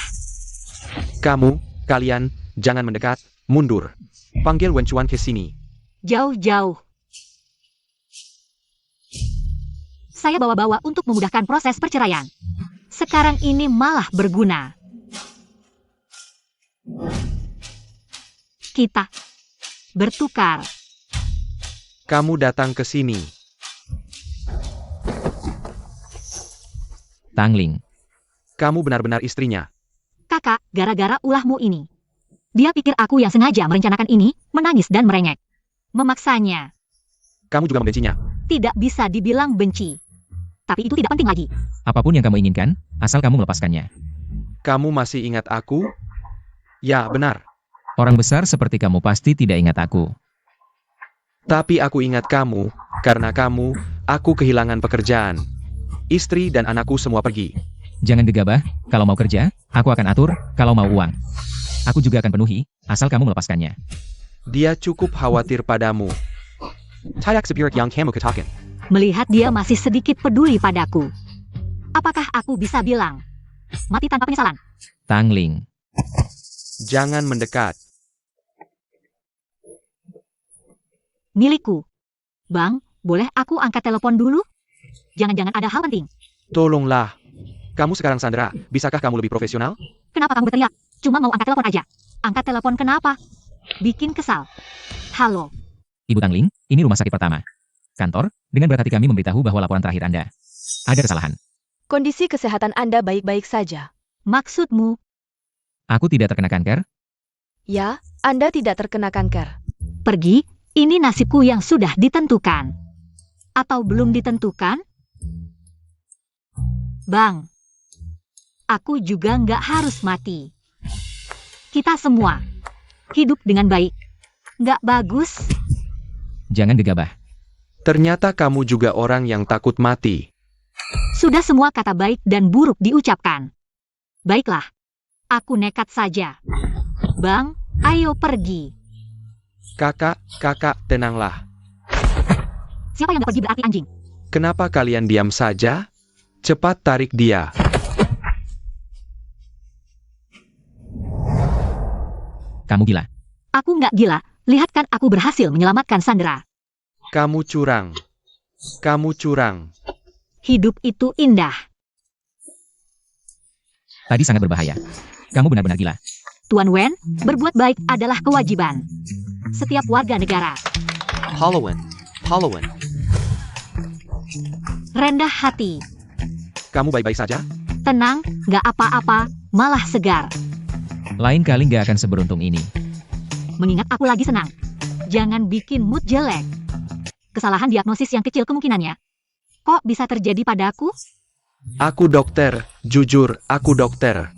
Kalian, jangan mendekat, mundur. Panggil Wen Chuan ke sini. Jauh-jauh. Saya bawa-bawa untuk memudahkan proses perceraian. Sekarang ini malah berguna. Kita bertukar. Kamu datang ke sini. Tangling. Kamu benar-benar istrinya. Kakak, gara-gara ulahmu ini. Dia pikir aku yang sengaja merencanakan ini, menangis dan merengek. Memaksanya. Kamu juga membencinya. Tidak bisa dibilang benci. Tapi itu tidak penting lagi. Apapun yang kamu inginkan, asal kamu melepaskannya. Kamu masih ingat aku? Ya, benar. Orang besar seperti kamu pasti tidak ingat aku. Tapi aku ingat kamu, karena aku kehilangan pekerjaan. Istri dan anakku semua pergi. Jangan gegabah, kalau mau kerja, aku akan atur, kalau mau uang. Aku juga akan penuhi, asal kamu melepaskannya. Dia cukup khawatir padamu. Tayak sepirik yang kamu katakan. Melihat dia masih sedikit peduli padaku. Apakah aku bisa bilang, mati tanpa penyesalan? Tangling. Jangan mendekat. Milikku. Bang, boleh aku angkat telepon dulu? Jangan-jangan ada hal penting. Tolonglah. Kamu sekarang sandera, bisakah kamu lebih profesional? Kenapa kamu berteriak? Cuma mau angkat telepon aja. Angkat telepon kenapa? Bikin kesal. Halo. Ibu Tangling, ini rumah sakit pertama. Kantor, dengan berat hati kami memberitahu bahwa laporan terakhir Anda ada kesalahan. Kondisi kesehatan Anda baik-baik saja. Maksudmu? Aku tidak terkena kanker. Ya, Anda tidak terkena kanker. Pergi, ini nasibku yang sudah ditentukan. Atau belum ditentukan? Bang, aku juga nggak harus mati. Kita semua hidup dengan baik. Nggak bagus? Jangan gegabah. Ternyata kamu juga orang yang takut mati. Sudah semua kata baik dan buruk diucapkan. Baiklah, aku nekat saja. Bang, ayo pergi. Kakak, tenanglah. Siapa yang nggak pergi berarti anjing? Kenapa kalian diam saja? Cepat tarik dia. Kamu gila. Aku nggak gila, lihat kan aku berhasil menyelamatkan Sandra. Kamu curang. Kamu curang. Hidup itu indah. Tadi sangat berbahaya. Kamu benar-benar gila. Tuan Wen, berbuat baik adalah kewajiban setiap warga negara. Halloween. Rendah hati. Kamu baik-baik saja? Tenang, nggak apa-apa, malah segar. Lain kali nggak akan seberuntung ini. Mengingat aku lagi senang. Jangan bikin mood jelek. Kesalahan diagnosis yang kecil kemungkinannya. Kok bisa terjadi padaku? Aku dokter. Jujur, aku dokter.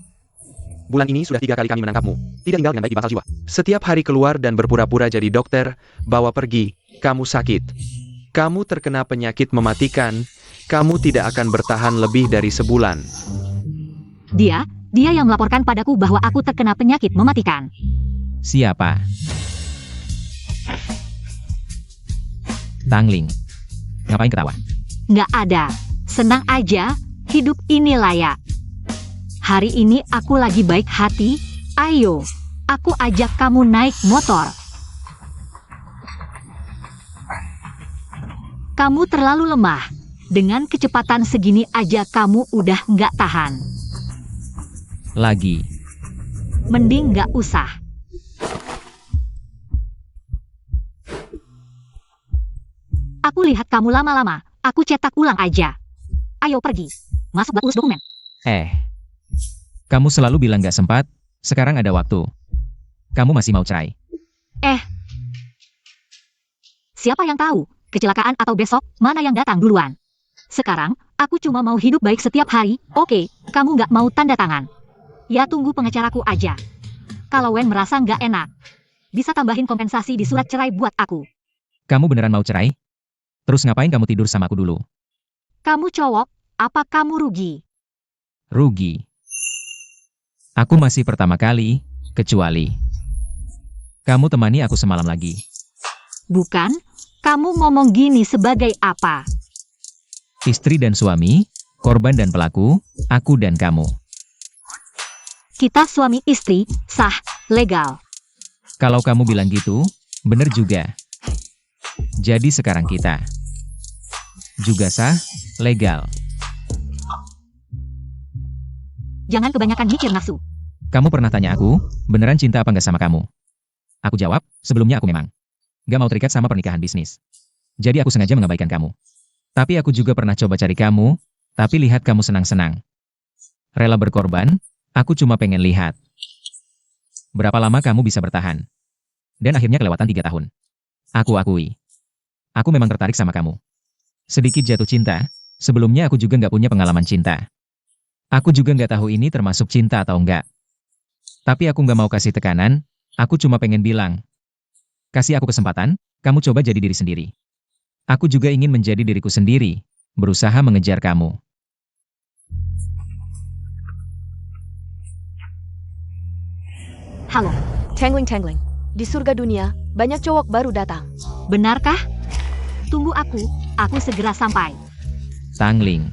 Bulan ini sudah 3 kali kami menangkapmu. Tidak tinggal dengan baik di bangsal jiwa. Setiap hari keluar dan berpura-pura jadi dokter, bawa pergi. Kamu sakit. Kamu terkena penyakit mematikan, kamu tidak akan bertahan lebih dari sebulan. Dia yang melaporkan padaku bahwa aku terkena penyakit mematikan. Siapa? Tangling. Ngapain ketawa? Nggak ada. Senang aja, hidup ini layak. Hari ini aku lagi baik hati. Ayo, aku ajak kamu naik motor. Kamu terlalu lemah. Dengan kecepatan segini aja kamu udah nggak tahan. Lagi. Mending nggak usah. Aku lihat kamu lama-lama. Aku cetak ulang aja. Ayo pergi. Masuk buat urus dokumen. Kamu selalu bilang gak sempat, sekarang ada waktu. Kamu masih mau cerai? Siapa yang tahu, kecelakaan atau besok, mana yang datang duluan. Sekarang, aku cuma mau hidup baik setiap hari. Oke, kamu nggak mau tanda tangan. Ya tunggu pengacaraku aja. Kalau Wen merasa nggak enak, bisa tambahin kompensasi di surat cerai buat aku. Kamu beneran mau cerai? Terus ngapain kamu tidur sama aku dulu? Kamu cowok, apa kamu rugi? Rugi. Aku masih pertama kali, kecuali kamu temani aku semalam lagi. Bukan, kamu ngomong gini sebagai apa? Istri dan suami, korban dan pelaku, aku dan kamu. Kita suami istri, sah, legal. Kalau kamu bilang gitu, bener juga. Jadi sekarang kita juga sah, legal. Jangan kebanyakan mikir nafsu. Kamu pernah tanya aku, beneran cinta apa nggak sama kamu? Aku jawab, sebelumnya aku memang nggak mau terikat sama pernikahan bisnis. Jadi aku sengaja mengabaikan kamu. Tapi aku juga pernah coba cari kamu, tapi lihat kamu senang-senang. Rela berkorban, aku cuma pengen lihat. Berapa lama kamu bisa bertahan? Dan akhirnya kelewatan 3 tahun. Aku akui. Aku memang tertarik sama kamu. Sedikit jatuh cinta, sebelumnya aku juga nggak punya pengalaman cinta. Aku juga nggak tahu ini termasuk cinta atau enggak. Tapi aku nggak mau kasih tekanan, aku cuma pengen bilang. Kasih aku kesempatan, kamu coba jadi diri sendiri. Aku juga ingin menjadi diriku sendiri, berusaha mengejar kamu. Halo, Tangling. Di surga dunia, banyak cowok baru datang. benarkah? Tunggu aku segera sampai. Tangling.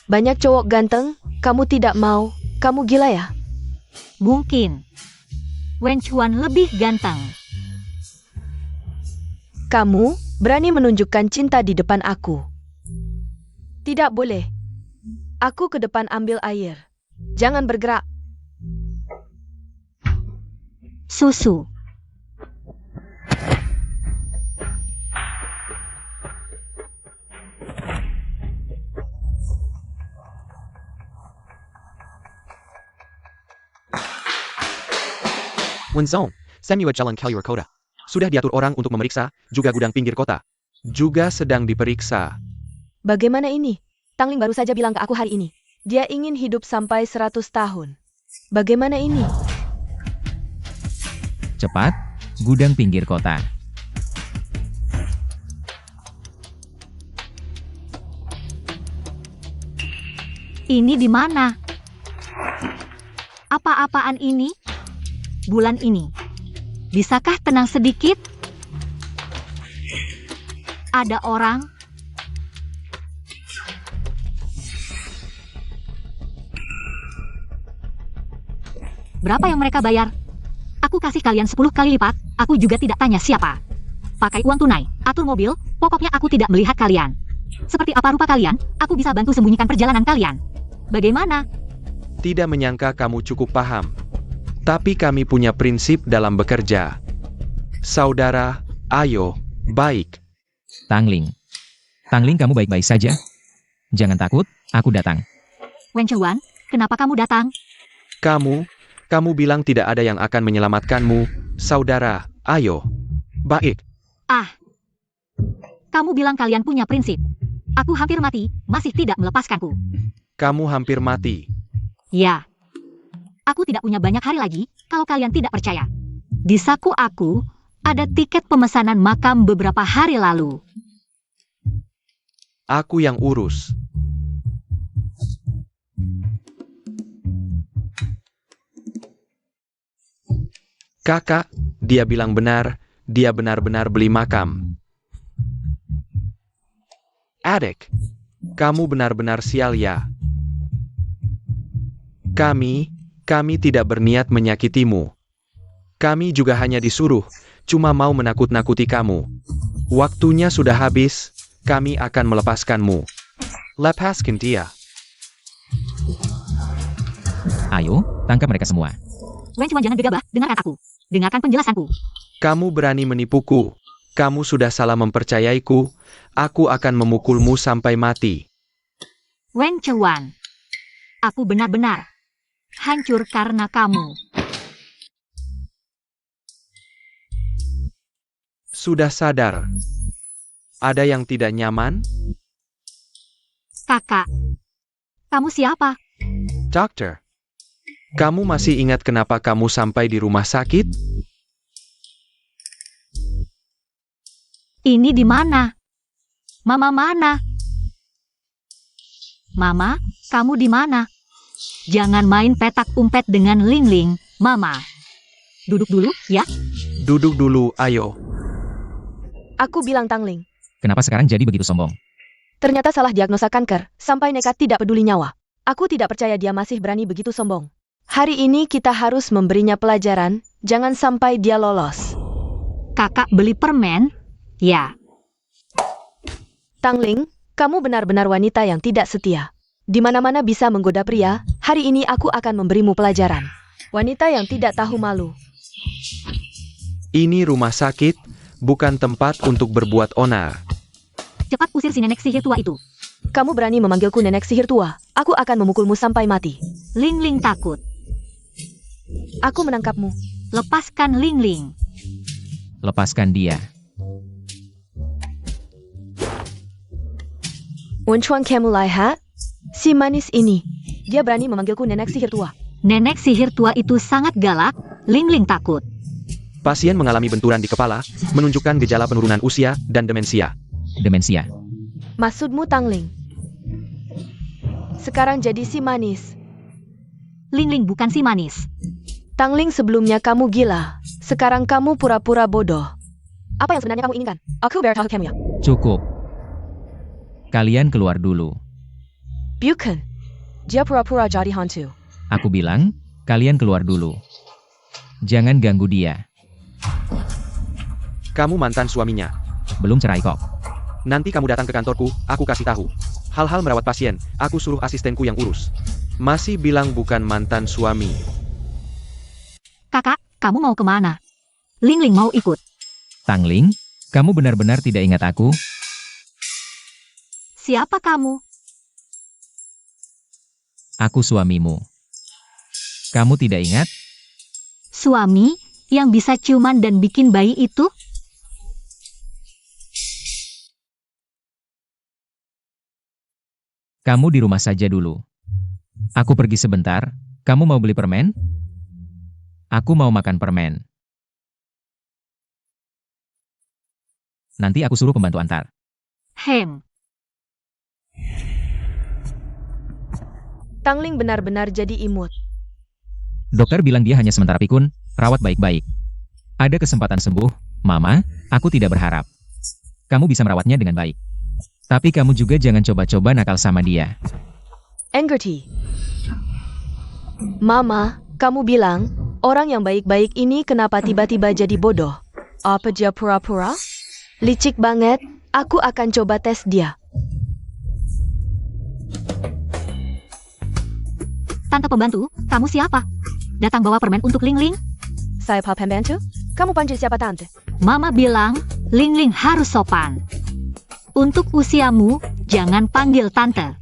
Banyak cowok ganteng, kamu tidak mau. Kamu gila ya? Mungkin. Wen Chuan lebih ganteng. Kamu berani menunjukkan cinta di depan aku. Tidak boleh. Aku ke depan ambil air. Jangan bergerak. Susu. Wenzong, Samuel Jalan Kalyur Kota. Sudah diatur orang untuk memeriksa, juga gudang pinggir kota. Juga sedang diperiksa. Bagaimana ini? Tangling baru saja bilang ke aku hari ini. Dia ingin hidup sampai 100 tahun. Bagaimana ini? Cepat, gudang pinggir kota. Ini di mana? Apa-apaan ini? Bulan ini. Bisakah tenang sedikit? Ada orang? Berapa yang mereka bayar? Aku kasih kalian 10 kali lipat, aku juga tidak tanya siapa. Pakai uang tunai, atur mobil, pokoknya aku tidak melihat kalian. Seperti apa rupa kalian, aku bisa bantu sembunyikan perjalanan kalian. Bagaimana? Tidak menyangka kamu cukup paham. Tapi kami punya prinsip dalam bekerja. Saudara, ayo, baik. Tangling. Tangling, kamu baik-baik saja? Jangan takut, aku datang. Wen Chuan, kenapa kamu datang? Kamu bilang tidak ada yang akan menyelamatkanmu. Saudara, ayo. Baik. Kamu bilang kalian punya prinsip. Aku hampir mati, masih tidak melepaskanku. Kamu hampir mati. Ya. Aku tidak punya banyak hari lagi, kalau kalian tidak percaya. Di saku aku ada tiket pemesanan makam beberapa hari lalu. Aku yang urus. Kakak, dia bilang benar, dia benar-benar beli makam. Adik, kamu benar-benar sial ya. Kami tidak berniat menyakitimu. Kami juga hanya disuruh, cuma mau menakut-nakuti kamu. Waktunya sudah habis, kami akan melepaskanmu. Lepaskan dia. Ayo, tangkap mereka semua. Wen Chuan, jangan gegabah, dengarkan aku. Dengarkan penjelasanku. Kamu berani menipuku. Kamu sudah salah mempercayaiku. Aku akan memukulmu sampai mati. Wen Chuan, aku benar-benar hancur karena kamu. Sudah sadar? Ada yang tidak nyaman? Kakak, kamu siapa? Dokter, kamu masih ingat kenapa kamu sampai di rumah sakit? Ini di mana? Mama mana? Mama, kamu di mana? Jangan main petak umpet dengan Ling Ling, Mama. Duduk dulu, ya. Duduk dulu, ayo. Aku bilang Tangling. Kenapa sekarang jadi begitu sombong? Ternyata salah diagnosa kanker, sampai nekat tidak peduli nyawa. Aku tidak percaya dia masih berani begitu sombong. Hari ini kita harus memberinya pelajaran, jangan sampai dia lolos. Kakak beli permen? Ya. Tangling, kamu benar-benar wanita yang tidak setia. Di mana-mana bisa menggoda pria, hari ini aku akan memberimu pelajaran. Wanita yang tidak tahu malu. Ini rumah sakit, bukan tempat untuk berbuat onar. Cepat usir si nenek sihir tua itu. Kamu berani memanggilku nenek sihir tua, aku akan memukulmu sampai mati. Ling Ling takut. Aku menangkapmu. Lepaskan Ling Ling. Lepaskan dia. Wen Chuan, kamu lihat? Si manis ini, dia berani memanggilku nenek sihir tua. Nenek sihir tua itu sangat galak. Ling Ling takut. Pasien mengalami benturan di kepala, menunjukkan gejala penurunan usia dan demensia. Demensia. Maksudmu Tangling? Sekarang jadi si manis. Ling Ling bukan si manis. Tangling, sebelumnya kamu gila. Sekarang kamu pura-pura bodoh. Apa yang sebenarnya kamu inginkan? Aku biar tahu kamu ya. Cukup. Kalian keluar dulu. Bukan. Dia pura-pura jadi hantu. Aku bilang, kalian keluar dulu. Jangan ganggu dia. Kamu mantan suaminya. Belum cerai kok. Nanti kamu datang ke kantorku, aku kasih tahu. Hal-hal merawat pasien, aku suruh asistenku yang urus. Masih bilang bukan mantan suami. Kakak, kamu mau kemana? Ling Ling mau ikut. Tangling, kamu benar-benar tidak ingat aku? Siapa kamu? Aku suamimu. Kamu tidak ingat? Suami yang bisa ciuman dan bikin bayi itu? Kamu di rumah saja dulu. Aku pergi sebentar. Kamu mau beli permen? Aku mau makan permen. Nanti aku suruh pembantu antar. Hem. Tangling benar-benar jadi imut. Dokter bilang dia hanya sementara pikun, rawat baik-baik. Ada kesempatan sembuh, Mama, aku tidak berharap. Kamu bisa merawatnya dengan baik. Tapi kamu juga jangan coba-coba nakal sama dia. Engerti. Mama, kamu bilang, orang yang baik-baik ini kenapa tiba-tiba jadi bodoh? Apa dia pura-pura? Licik banget, aku akan coba tes dia. Tante pembantu, kamu siapa? Datang bawa permen untuk Ling Ling? Saya Pak Pembantu? Kamu panggil siapa tante? Mama bilang, Ling Ling harus sopan. Untuk usiamu, jangan panggil tante.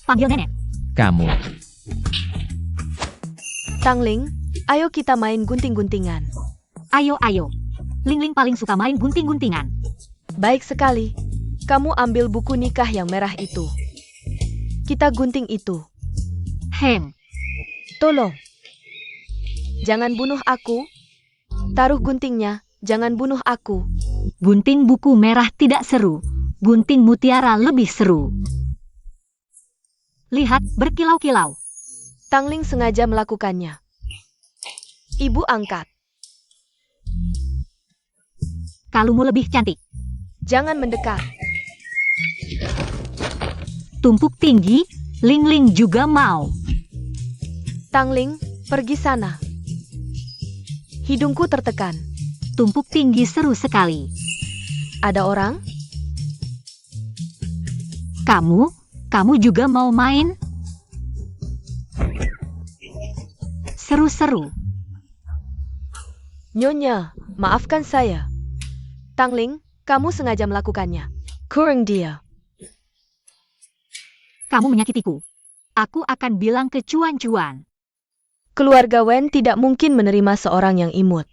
Panggil nenek. Kamu. Tangling, ayo kita main gunting-guntingan. Ayo, ayo. Ling Ling paling suka main gunting-guntingan. Baik sekali. Kamu ambil buku nikah yang merah itu. Kita gunting itu. Hem. Tolong. Jangan bunuh aku. Taruh guntingnya, jangan bunuh aku. Gunting buku merah tidak seru. Gunting mutiara lebih seru. Lihat, berkilau-kilau. Tangling sengaja melakukannya. Ibu angkat. Kalungmu lebih cantik. Jangan mendekat. Tumpuk tinggi, Ling-Ling juga mau. Tangling, pergi sana. Hidungku tertekan. Tumpuk tinggi seru sekali. Ada orang? Kamu juga mau main? Seru-seru. Nyonya, maafkan saya. Tangling, kamu sengaja melakukannya. Kurang dia. Kamu menyakitiku. Aku akan bilang ke Cuan-Cuan. Keluarga Wen tidak mungkin menerima seorang yang imut.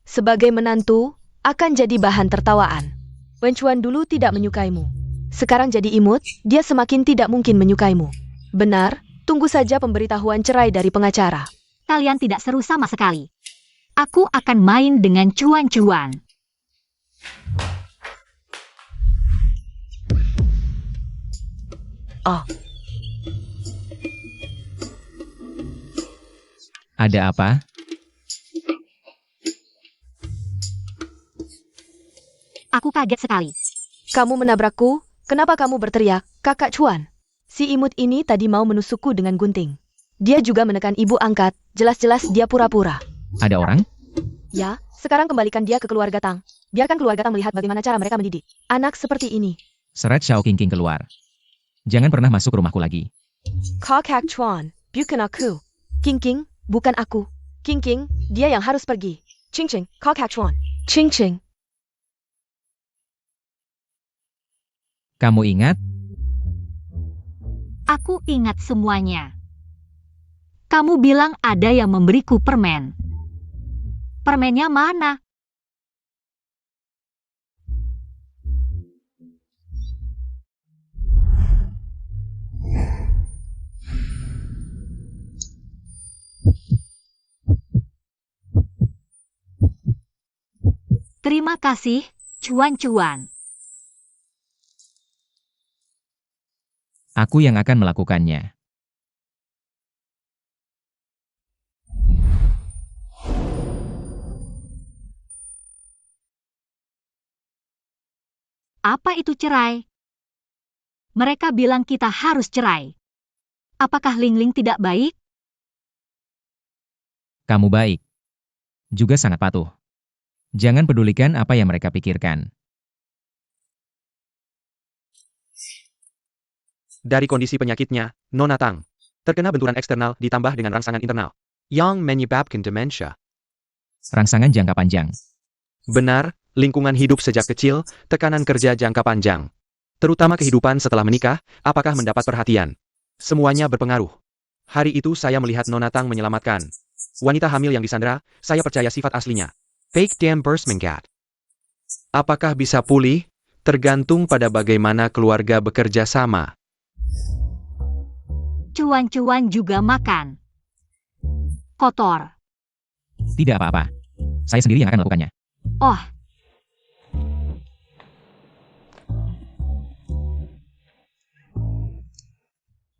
Sebagai menantu, akan jadi bahan tertawaan. Wen Chuan dulu tidak menyukaimu. Sekarang jadi imut, dia semakin tidak mungkin menyukaimu. Benar, tunggu saja pemberitahuan cerai dari pengacara. Kalian tidak seru sama sekali. Aku akan main dengan Cuan-Cuan. Oh, Ada apa? Aku kaget sekali. kamu menabrakku? Kenapa kamu berteriak, Kakak Chuan? Si imut ini tadi mau menusukku dengan gunting. Dia juga menekan ibu angkat, jelas-jelas dia pura-pura. Ada orang? Ya, sekarang kembalikan dia ke keluarga Tang. Biarkan keluarga Tang melihat bagaimana cara mereka mendidik anak seperti ini. Seret Xiao Qingqing keluar. Jangan pernah masuk ke rumahku lagi. Kakak Chuan, bukan aku. King, bukan aku. King, dia yang harus pergi. Ching, Kakak Chuan. Ching. Kamu ingat? Aku ingat semuanya. Kamu bilang ada yang memberiku permen. Permennya mana? Terima kasih, Cuan-Cuan. Aku yang akan melakukannya. Apa itu cerai? Mereka bilang kita harus cerai. Apakah Ling-Ling tidak baik? Kamu baik. Juga sangat patuh. Jangan pedulikan apa yang mereka pikirkan. Dari kondisi penyakitnya, Nona Tang terkena benturan eksternal ditambah dengan rangsangan internal yang menyebabkan demensia. Rangsangan jangka panjang. Benar, lingkungan hidup sejak kecil, tekanan kerja jangka panjang. Terutama kehidupan setelah menikah, apakah mendapat perhatian. Semuanya berpengaruh. Hari itu saya melihat Nona Tang menyelamatkan wanita hamil yang disandera, saya percaya sifat aslinya. Fake damn burst cat. Apakah bisa pulih? Tergantung pada bagaimana keluarga bekerja sama. Cuan-Cuan juga makan. Kotor. Tidak apa-apa. Saya sendiri yang akan melakukannya. Oh,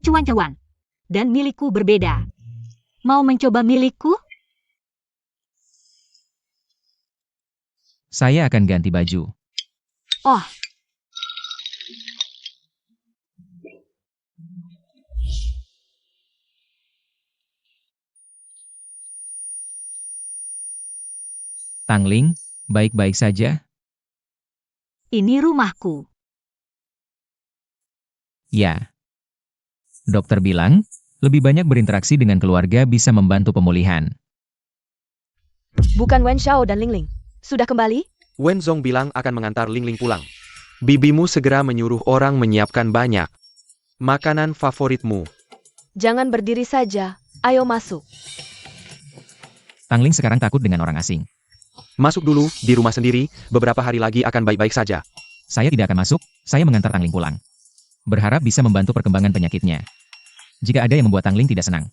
Cuan-Cuan. Dan milikku berbeda. Mau mencoba milikku? Saya akan ganti baju. Oh, Tangling, baik-baik saja? ini rumahku. Ya. Dokter bilang, lebih banyak berinteraksi dengan keluarga bisa membantu pemulihan. Bukan Wen Xiao dan Ling. Sudah kembali? Wen Zong bilang akan mengantar Ling pulang. Bibimu segera menyuruh orang menyiapkan banyak makanan favoritmu. Jangan berdiri saja, ayo masuk. Tangling sekarang takut dengan orang asing. Masuk dulu, di rumah sendiri, beberapa hari lagi akan baik-baik saja. Saya tidak akan masuk, saya mengantar Tangling pulang. Berharap bisa membantu perkembangan penyakitnya. Jika ada yang membuat Tangling tidak senang,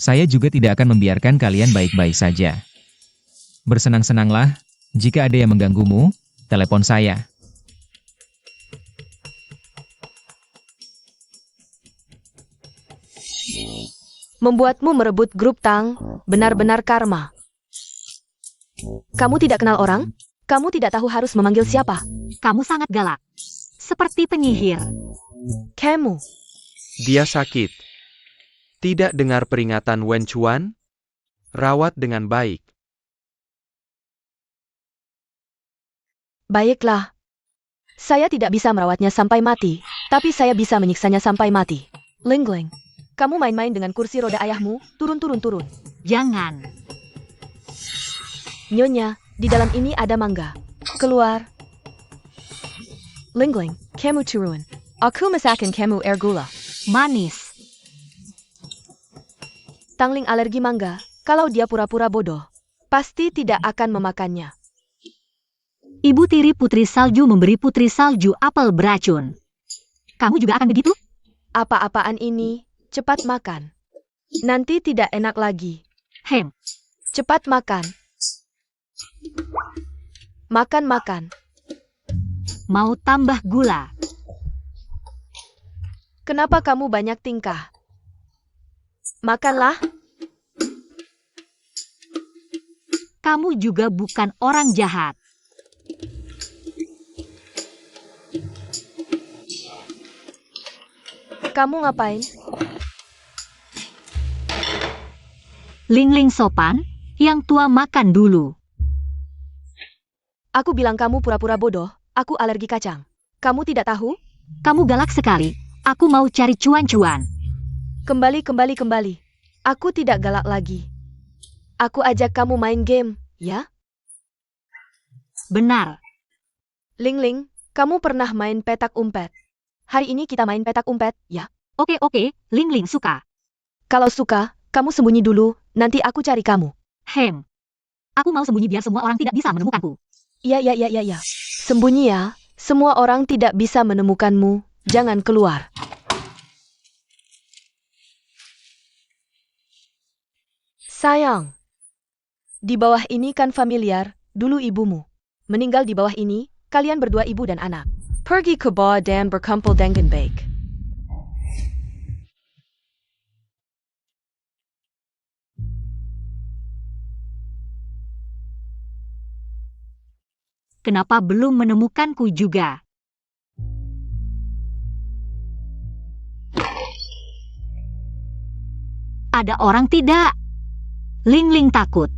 saya juga tidak akan membiarkan kalian baik-baik saja. Bersenang-senanglah, jika ada yang mengganggumu, telepon saya. Membuatmu merebut grup Tang, benar-benar karma. Kamu tidak kenal orang? Kamu tidak tahu harus memanggil siapa? Kamu sangat galak. Seperti penyihir. Kamu. Dia sakit. Tidak dengar peringatan Wen Chuan? Rawat dengan baik. Baiklah. Saya tidak bisa merawatnya sampai mati, tapi saya bisa menyiksanya sampai mati. Ling-Ling, kamu main-main dengan kursi roda ayahmu, turun. Jangan. Nyonya, di dalam ini ada mangga. Keluar. Ling-Ling, kamu turun. Aku masakin kamu air gula. Manis. Tangling alergi mangga, kalau dia pura-pura bodoh, pasti tidak akan memakannya. Ibu tiri putri salju memberi putri salju apel beracun. Kamu juga akan begitu? Apa-apaan ini? Cepat makan. Nanti tidak enak lagi. Hem. Cepat makan. Makan. Mau tambah gula? Kenapa kamu banyak tingkah? Makanlah. Kamu juga bukan orang jahat. Kamu ngapain? Ling-Ling sopan, yang tua makan dulu. Aku bilang kamu pura-pura bodoh, aku alergi kacang. Kamu tidak tahu? Kamu galak sekali. Aku mau cari cuan-cuan. Kembali. Aku tidak galak lagi. Aku ajak kamu main game, ya? Benar. Ling-Ling, kamu pernah main petak umpet? Hari ini kita main petak umpet, ya? Oke, Ling-Ling suka. Kalau suka, kamu sembunyi dulu, nanti aku cari kamu. Hem. Aku mau sembunyi biar semua orang tidak bisa menemukanku. Ya. Sembunyi ya, semua orang tidak bisa menemukanmu, jangan keluar. Sayang. Di bawah ini kan familiar, dulu ibumu. Meninggal di bawah ini, kalian berdua ibu dan anak. Pergi ke bawah dan berkumpul dengan baik. Kenapa belum menemukanku juga? Ada orang tidak? Ling-Ling takut.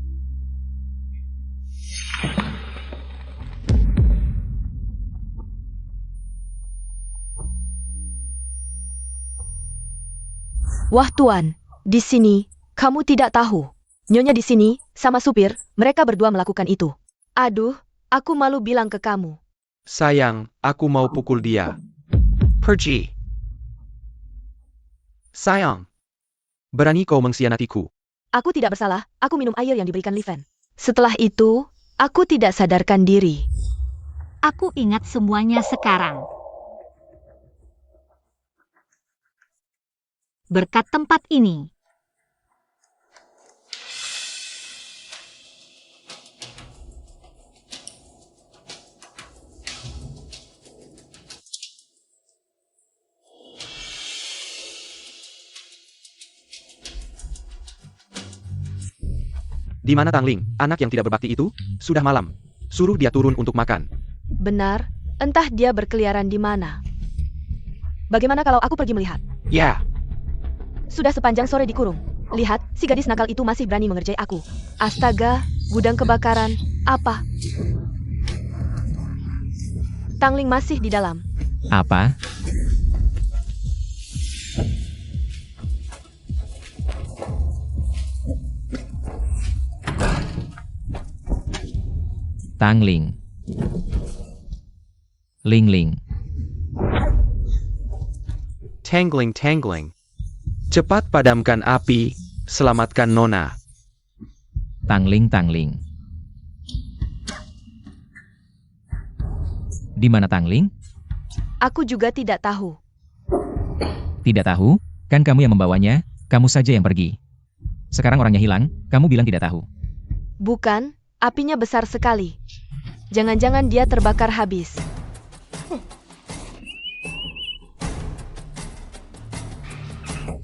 Wah Tuan, di sini, kamu tidak tahu. Nyonya di sini, sama supir, mereka berdua melakukan itu. Aduh, aku malu bilang ke kamu. Sayang, aku mau pukul dia. Pergi. Sayang. Berani kau mengkhianatiku. Aku tidak bersalah, aku minum air yang diberikan Liven. Setelah itu, aku tidak sadarkan diri. Aku ingat semuanya sekarang. Berkat tempat ini. Di mana Tangling, anak yang tidak berbakti itu? Sudah malam. Suruh dia turun untuk makan. Benar, entah dia berkeliaran di mana. Bagaimana kalau aku pergi melihat? Ya. Sudah sepanjang sore dikurung. Lihat, si gadis nakal itu masih berani mengerjai aku. Astaga, gudang kebakaran, apa? Tangling masih di dalam. Apa? Tangling. Ling-Ling. Tangling. Cepat padamkan api, selamatkan Nona. Tangling. Di mana Tangling? Aku juga tidak tahu. Tidak tahu? Kan kamu yang membawanya, kamu saja yang pergi. Sekarang orangnya hilang, kamu bilang tidak tahu. Bukan, Apinya besar sekali. Jangan-jangan dia terbakar habis.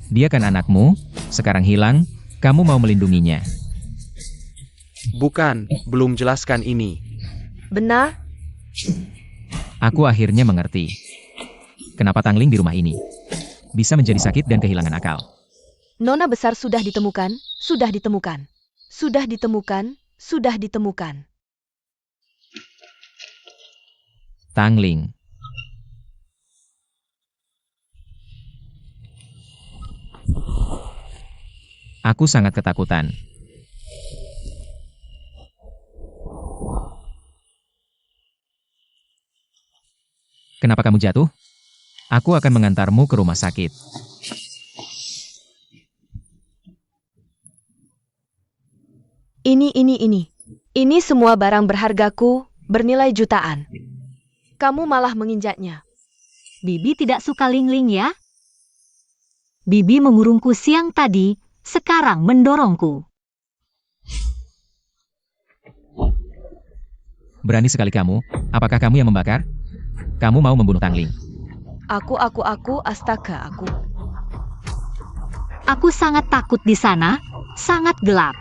Dia kan anakmu, sekarang hilang, kamu mau melindunginya. Bukan, belum jelaskan ini. Benar? Aku akhirnya mengerti. Kenapa Tangling di rumah ini? Bisa menjadi sakit dan kehilangan akal. Nona besar sudah ditemukan, sudah ditemukan. Sudah ditemukan, sudah ditemukan. Tangling. Aku sangat ketakutan. Kenapa kamu jatuh? Aku akan mengantarmu ke rumah sakit. Ini. Ini semua barang berhargaku, bernilai jutaan. Kamu malah menginjaknya. Bibi tidak suka Ling-Ling ya? Bibi mengurungku siang tadi, sekarang mendorongku. Berani sekali kamu, apakah kamu yang membakar? Kamu mau membunuh Tangling. Astaga, aku. Aku sangat takut di sana, sangat gelap.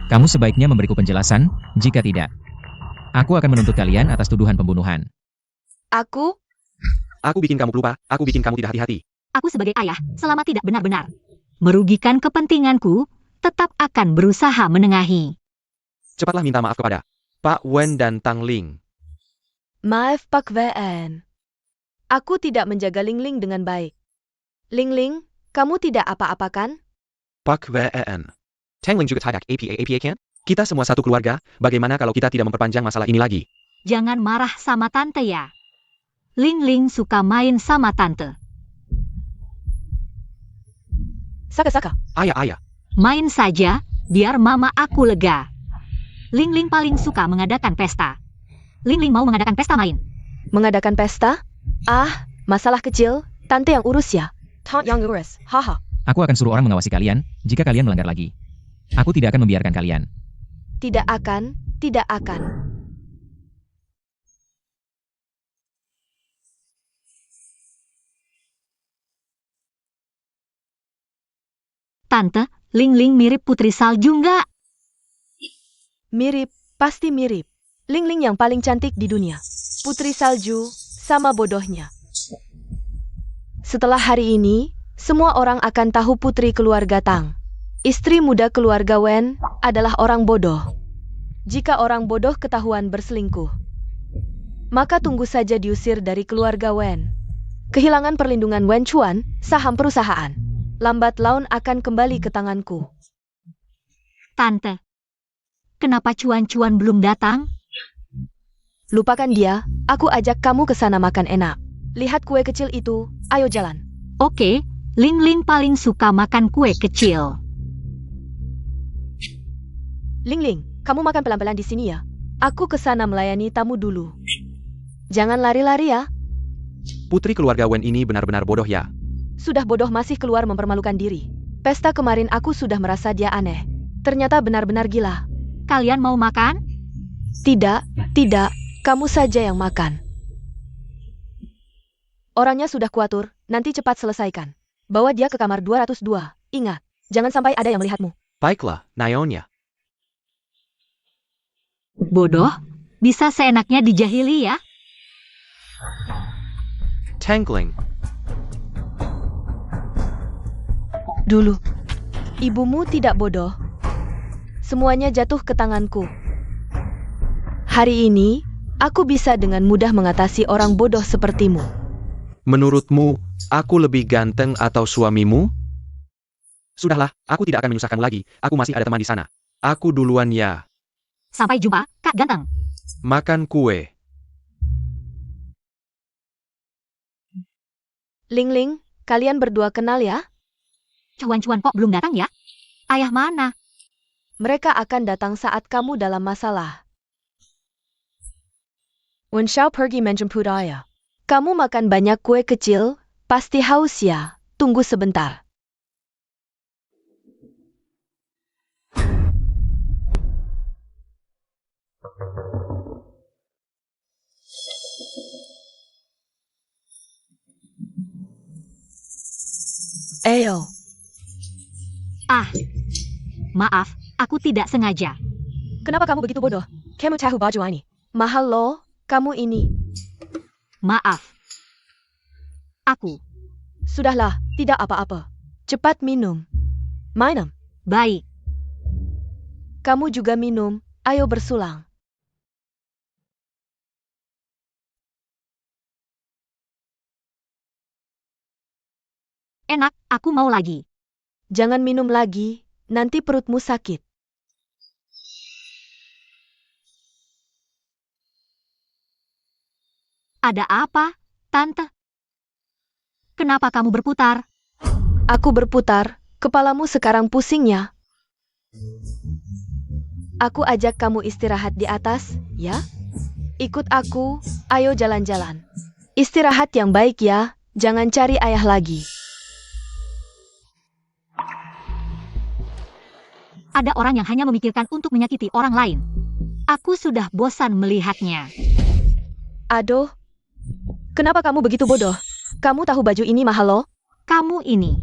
Kamu sebaiknya memberiku penjelasan, jika tidak, aku akan menuntut kalian atas tuduhan pembunuhan. Aku Bikin kamu lupa, aku bikin kamu tidak hati-hati. Aku sebagai ayah, selama tidak benar-benar merugikan kepentinganku, tetap akan berusaha menengahi. Cepatlah minta maaf kepada Pak Wen dan Tangling. maaf Pak Wen. Aku tidak menjaga Ling-Ling dengan baik. Ling-Ling, kamu tidak apa-apa kan? Pak Wen. Tangling juga tidak apa kan? Kita semua satu keluarga, bagaimana kalau kita tidak memperpanjang masalah ini lagi? Jangan marah sama tante ya. Ling-Ling suka main sama tante. Saka. Ayah. Main saja, biar mama aku lega. Ling-Ling paling suka mengadakan pesta. Ling-Ling mau mengadakan pesta main. Mengadakan pesta? Ah, masalah kecil, tante yang urus ya. Tante yang urus, haha. Aku akan suruh orang mengawasi kalian, jika kalian melanggar lagi. Aku tidak akan membiarkan kalian. Tidak akan. Tante, Ling-Ling mirip Putri Salju nggak? Mirip, pasti mirip. Ling-Ling yang paling cantik di dunia. Putri Salju, sama bodohnya. Setelah hari ini, semua orang akan tahu putri keluarga Tang. Istri muda keluarga Wen adalah orang bodoh. Jika orang bodoh ketahuan berselingkuh, maka tunggu saja diusir dari keluarga Wen. Kehilangan perlindungan Wen Chuan, saham perusahaan. Lambat laun akan kembali ke tanganku. Tante, kenapa Cuan-Cuan belum datang? Lupakan dia, aku ajak kamu ke sana makan enak. Lihat kue kecil itu, ayo jalan. Oke, Ling-Ling paling suka makan kue kecil. Ling-Ling, kamu makan pelan-pelan di sini ya. Aku ke sana melayani tamu dulu. Jangan lari-lari ya. Putri keluarga Wen ini benar-benar bodoh ya. Sudah bodoh masih keluar mempermalukan diri. Pesta kemarin aku sudah merasa dia aneh. Ternyata benar-benar gila. Kalian mau makan? Tidak, kamu saja yang makan. Orangnya sudah kuatur, nanti cepat selesaikan. Bawa dia ke kamar 202. Ingat, jangan sampai ada yang melihatmu. Baiklah, Nyonya. Bodoh, bisa seenaknya dijahili ya? Tangling. Dulu, ibumu tidak bodoh. Semuanya jatuh ke tanganku. Hari ini, aku bisa dengan mudah mengatasi orang bodoh sepertimu. Menurutmu, aku lebih ganteng atau suamimu? Sudahlah, aku tidak akan menyusahkan lagi. Aku masih ada teman di sana. Aku duluan ya. Sampai jumpa, Kak Ganteng. Makan kue. Ling-Ling, kalian berdua kenal ya? Cuan-Cuan kok belum datang ya? Ayah mana? Mereka akan datang saat kamu dalam masalah. Wen Xiao pergi menjemput ayah. Kamu makan banyak kue kecil, pasti haus ya. Tunggu sebentar. Ayo. Ah, maaf, aku tidak sengaja. Kenapa kamu begitu bodoh? Kamu tahu baju ini. Mahal loh, kamu ini. Maaf. Aku. Sudahlah, tidak apa-apa. Cepat minum. Minum. Baik. Kamu juga minum. Ayo bersulang. Enak, aku mau lagi. Jangan minum lagi, nanti perutmu sakit. Ada apa, Tante? Kenapa kamu berputar? Aku berputar, kepalamu sekarang pusing ya? Aku ajak kamu istirahat di atas, ya? Ikut aku, ayo jalan-jalan. Istirahat yang baik ya, jangan cari ayah lagi. Ada orang yang hanya memikirkan untuk menyakiti orang lain. Aku sudah bosan melihatnya. Aduh, kenapa kamu begitu bodoh? Kamu tahu baju ini mahal loh? Kamu ini.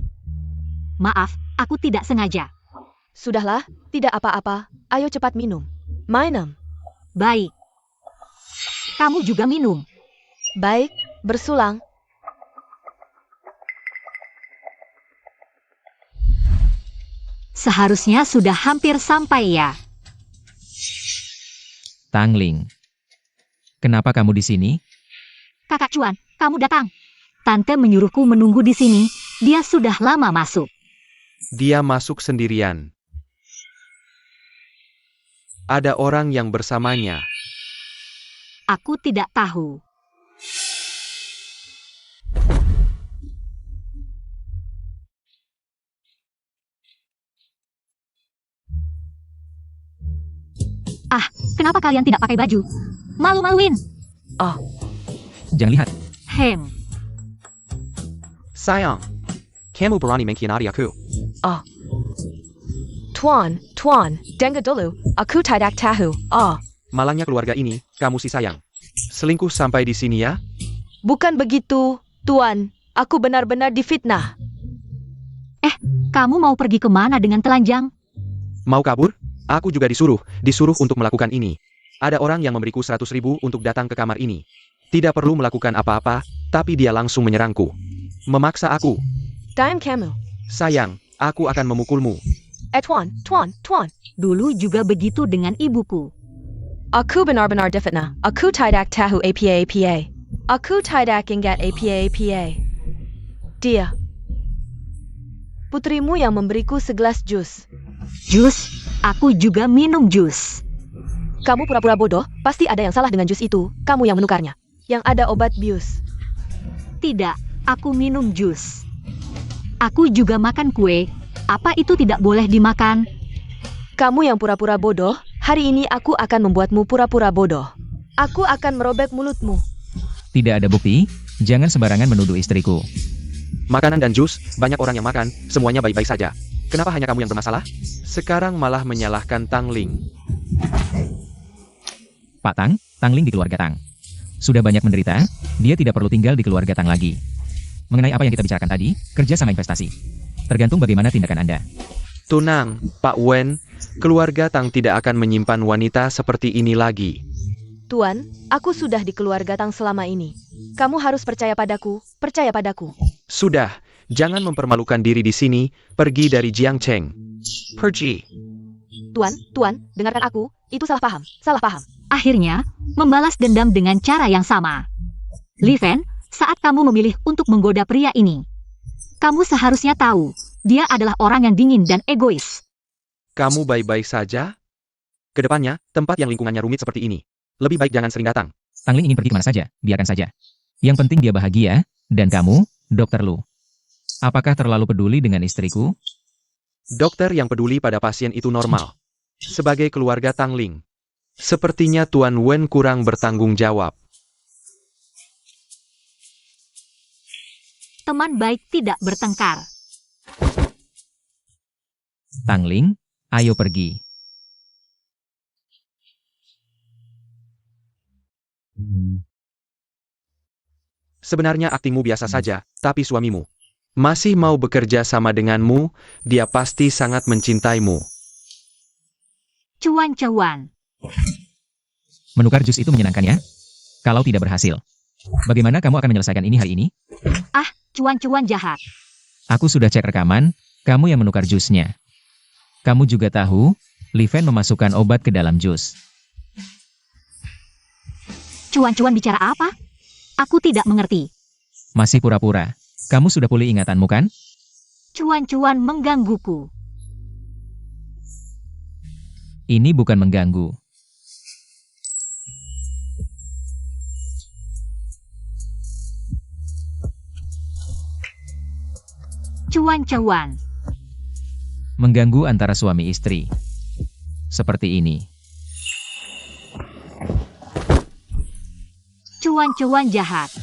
Maaf, aku tidak sengaja. Sudahlah, tidak apa-apa. Ayo cepat minum. Minum. Baik. Kamu juga minum. Baik, bersulang. Seharusnya sudah hampir sampai ya. Tangling. Kenapa kamu di sini? Kakak Cuan, kamu datang. Tante menyuruhku menunggu di sini. Dia sudah lama masuk. Dia masuk sendirian. Ada orang yang bersamanya. Aku tidak tahu. Ah, kenapa kalian tidak pakai baju? Malu-maluin. Oh, Jangan lihat. Hem. Sayang, kamu berani mengkhianati aku. Tuan, dengar dulu. Aku tidak tahu. Oh, Malangnya keluarga ini, kamu si sayang. Selingkuh sampai di sini ya? bukan begitu, Tuan. Aku benar-benar difitnah. Kamu mau pergi kemana dengan telanjang? Mau kabur? Aku juga disuruh untuk melakukan ini. Ada orang yang memberiku 100.000 untuk datang ke kamar ini. Tidak perlu melakukan apa-apa, tapi dia langsung menyerangku. Memaksa aku. Diam kamu. Sayang, aku akan memukulmu. Tuan. Dulu juga begitu dengan ibuku. Aku benar-benar difitnah. Aku tidak tahu apa. Aku tidak ingat apa. Dia. Putrimu yang memberiku segelas jus. Jus, aku juga minum jus. Kamu pura-pura bodoh, pasti ada yang salah dengan jus itu. Kamu yang menukarnya. Yang ada obat bius. Tidak, aku minum jus. Aku juga makan kue. Apa itu tidak boleh dimakan? Kamu yang pura-pura bodoh, hari ini aku akan membuatmu pura-pura bodoh. Aku akan merobek mulutmu. Tidak ada bukti, jangan sembarangan menuduh istriku. Makanan dan jus, banyak orang yang makan, semuanya baik-baik saja. Kenapa hanya kamu yang bermasalah? Sekarang malah menyalahkan Tangling. Pak Tang, Tangling di keluarga Tang. Sudah banyak menderita, dia tidak perlu tinggal di keluarga Tang lagi. Mengenai apa yang kita bicarakan tadi, kerja sama investasi. Tergantung bagaimana tindakan Anda. Tunang, Pak Wen, keluarga Tang tidak akan menyimpan wanita seperti ini lagi. Tuan, aku sudah di keluarga Tang selama ini. Kamu harus percaya padaku, percaya padaku. Sudah, jangan mempermalukan diri di sini, pergi dari Jiangcheng. Pergi. Tuan, dengarkan aku, itu salah paham. Akhirnya, membalas dendam dengan cara yang sama. Li Fen, saat kamu memilih untuk menggoda pria ini, kamu seharusnya tahu, dia adalah orang yang dingin dan egois. Kamu baik-baik saja? Kedepannya, tempat yang lingkungannya rumit seperti ini. Lebih baik jangan sering datang. Tangling ingin pergi kemana saja, biarkan saja. Yang penting dia bahagia, dan kamu, Dr. Lu. Apakah terlalu peduli dengan istriku? Dokter yang peduli pada pasien itu normal. Sebagai keluarga Tangling, sepertinya Tuan Wen kurang bertanggung jawab. Teman baik tidak bertengkar. Tangling, ayo pergi. Sebenarnya aktingmu biasa saja, tapi suamimu. Masih mau bekerja sama denganmu, dia pasti sangat mencintaimu. Cuan-cuan. Menukar jus itu menyenangkan ya? Kalau tidak berhasil, bagaimana kamu akan menyelesaikan ini hari ini? Cuan-cuan jahat. Aku sudah cek rekaman, kamu yang menukar jusnya. Kamu juga tahu, Li Fen memasukkan obat ke dalam jus. Cuan-cuan bicara apa? Aku tidak mengerti. Masih pura-pura. Kamu sudah pulih ingatanmu kan? Cuan-cuan menggangguku. Ini bukan mengganggu. Cuan-cuan. Mengganggu antara suami istri. Seperti ini. Cuan-cuan jahat.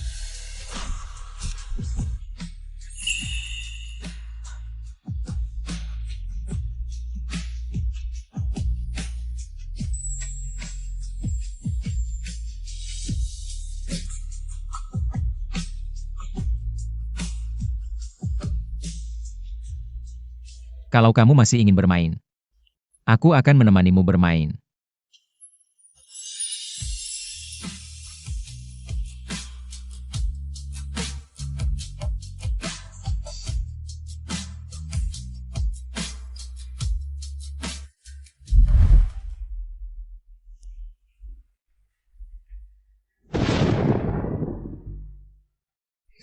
Kalau kamu masih ingin bermain, aku akan menemanimu bermain.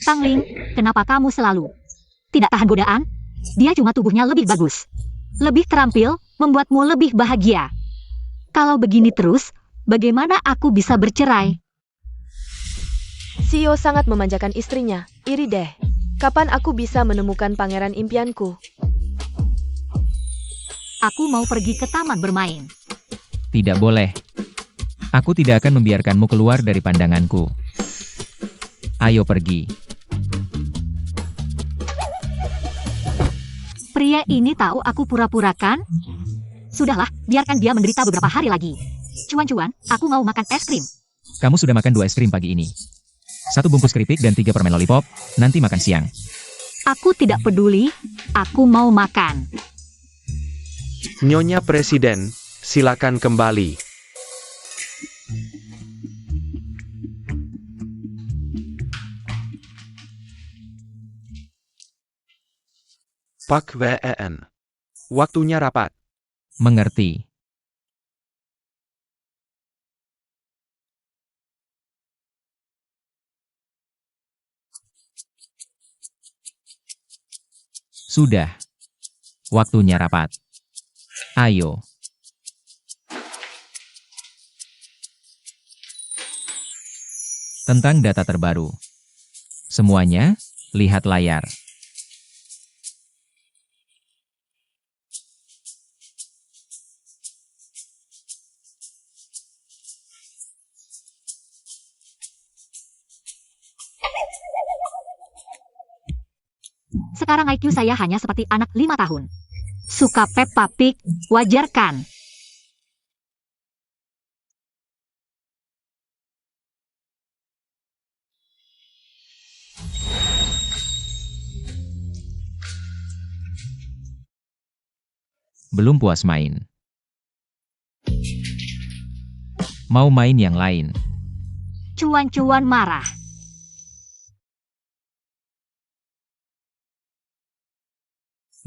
Tangling, kenapa kamu selalu tidak tahan godaan? Dia cuma tubuhnya lebih bagus. Lebih terampil, membuatmu lebih bahagia. Kalau begini terus, bagaimana aku bisa bercerai? Sio sangat memanjakan istrinya. Iri deh. Kapan aku bisa menemukan pangeran impianku? Aku mau pergi ke taman bermain. Tidak boleh. Aku tidak akan membiarkanmu keluar dari pandanganku. Ayo pergi. Pria ini tahu aku pura-pura kan? Sudahlah, biarkan dia menderita beberapa hari lagi. Cuan-cuan, aku mau makan es krim. Kamu sudah makan 2 es krim pagi ini. 1 bungkus keripik dan 3 permen lollipop, nanti makan siang. Aku tidak peduli, aku mau makan. Nyonya Presiden, silakan kembali. Pak WEN. Waktunya rapat. Mengerti. Sudah. Waktunya rapat. Ayo. Tentang data terbaru. Semuanya, lihat layar. Sekarang IQ saya hanya seperti anak 5 tahun. Suka Peppa Pig, wajar kan? Belum puas main. Mau main yang lain. Cuan-cuan marah.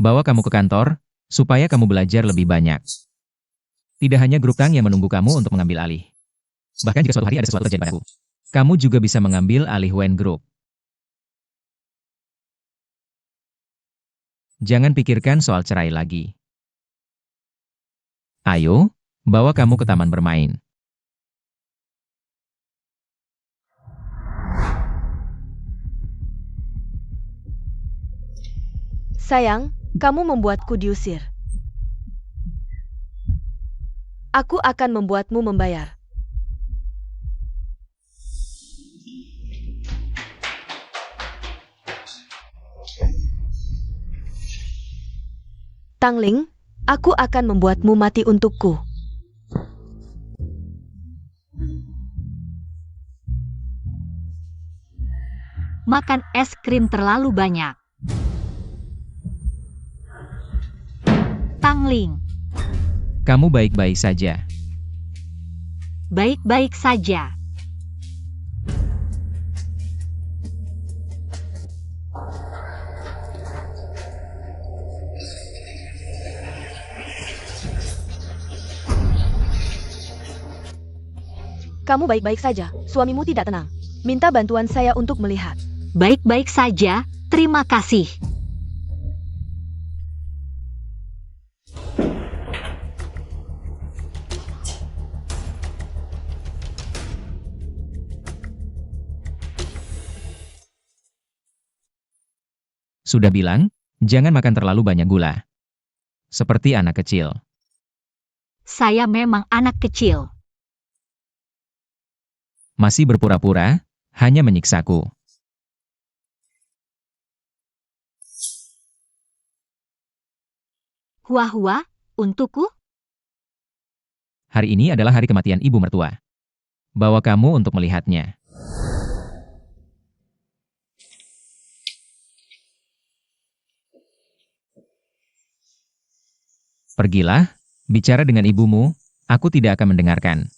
Bawa kamu ke kantor, supaya kamu belajar lebih banyak. Tidak hanya grup Tang yang menunggu kamu untuk mengambil alih. Bahkan jika suatu hari ada sesuatu terjadi padaku, kamu juga bisa mengambil alih Wen Group. Jangan pikirkan soal cerai lagi. Ayo, bawa kamu ke taman bermain. Sayang, kamu membuatku diusir. Aku akan membuatmu membayar. Tangling, aku akan membuatmu mati untukku. Makan es krim terlalu banyak. Tangling, Kamu baik-baik saja. baik-baik saja. Kamu baik-baik saja, suamimu tidak tenang. Minta bantuan saya untuk melihat. Baik-baik saja, terima kasih. Sudah bilang, jangan makan terlalu banyak gula. Seperti anak kecil. Saya memang anak kecil. Masih berpura-pura, hanya menyiksaku. Hua-hua, untukku? Hari ini adalah hari kematian ibu mertua. Bawa kamu untuk melihatnya. Pergilah, bicara dengan ibumu, aku tidak akan mendengarkan.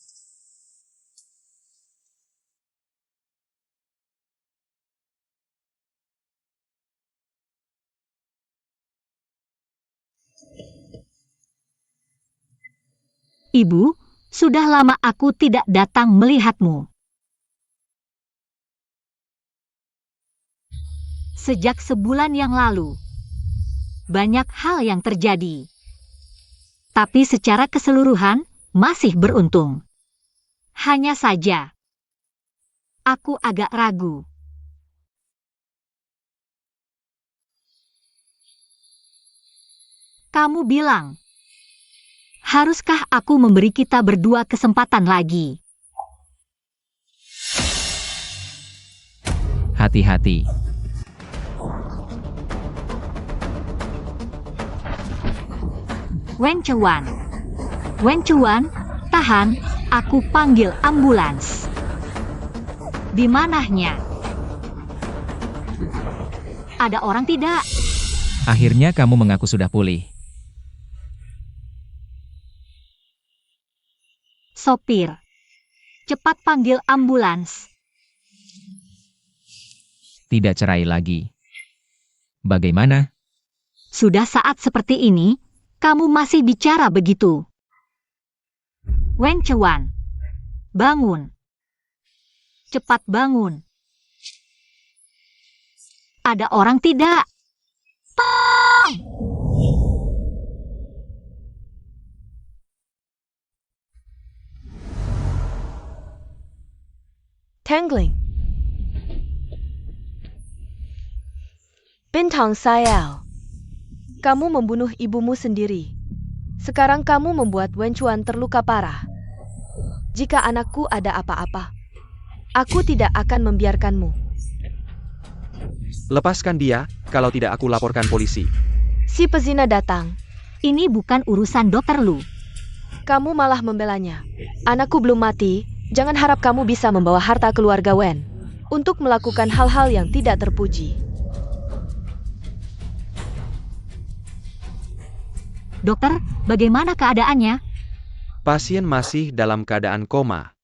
Ibu, sudah lama aku tidak datang melihatmu. Sejak sebulan yang lalu, banyak hal yang terjadi. Tapi secara keseluruhan, masih beruntung. Hanya saja, aku agak ragu. Kamu bilang, haruskah aku memberi kita berdua kesempatan lagi? Hati-hati. Wen Chuan. Wen Chuan, tahan, aku panggil ambulans. Di mananya? Ada orang tidak? Akhirnya kamu mengaku sudah pulih. Sopir, cepat panggil ambulans. Tidak cerai lagi. Bagaimana? Sudah saat seperti ini, kamu masih bicara begitu. Wen Chuan, bangun. Cepat bangun. Ada orang tidak? Tong! Tangling. Bintang Sayao. Kamu membunuh ibumu sendiri. Sekarang kamu membuat Wen Chuan terluka parah. Jika anakku ada apa-apa, aku tidak akan membiarkanmu. Lepaskan dia, kalau tidak aku laporkan polisi. Si pezina datang. Ini bukan urusan dokter Lu. Kamu malah membelanya. Anakku belum mati, jangan harap kamu bisa membawa harta keluarga Wen untuk melakukan hal-hal yang tidak terpuji. Dokter, bagaimana keadaannya? Pasien masih dalam keadaan koma.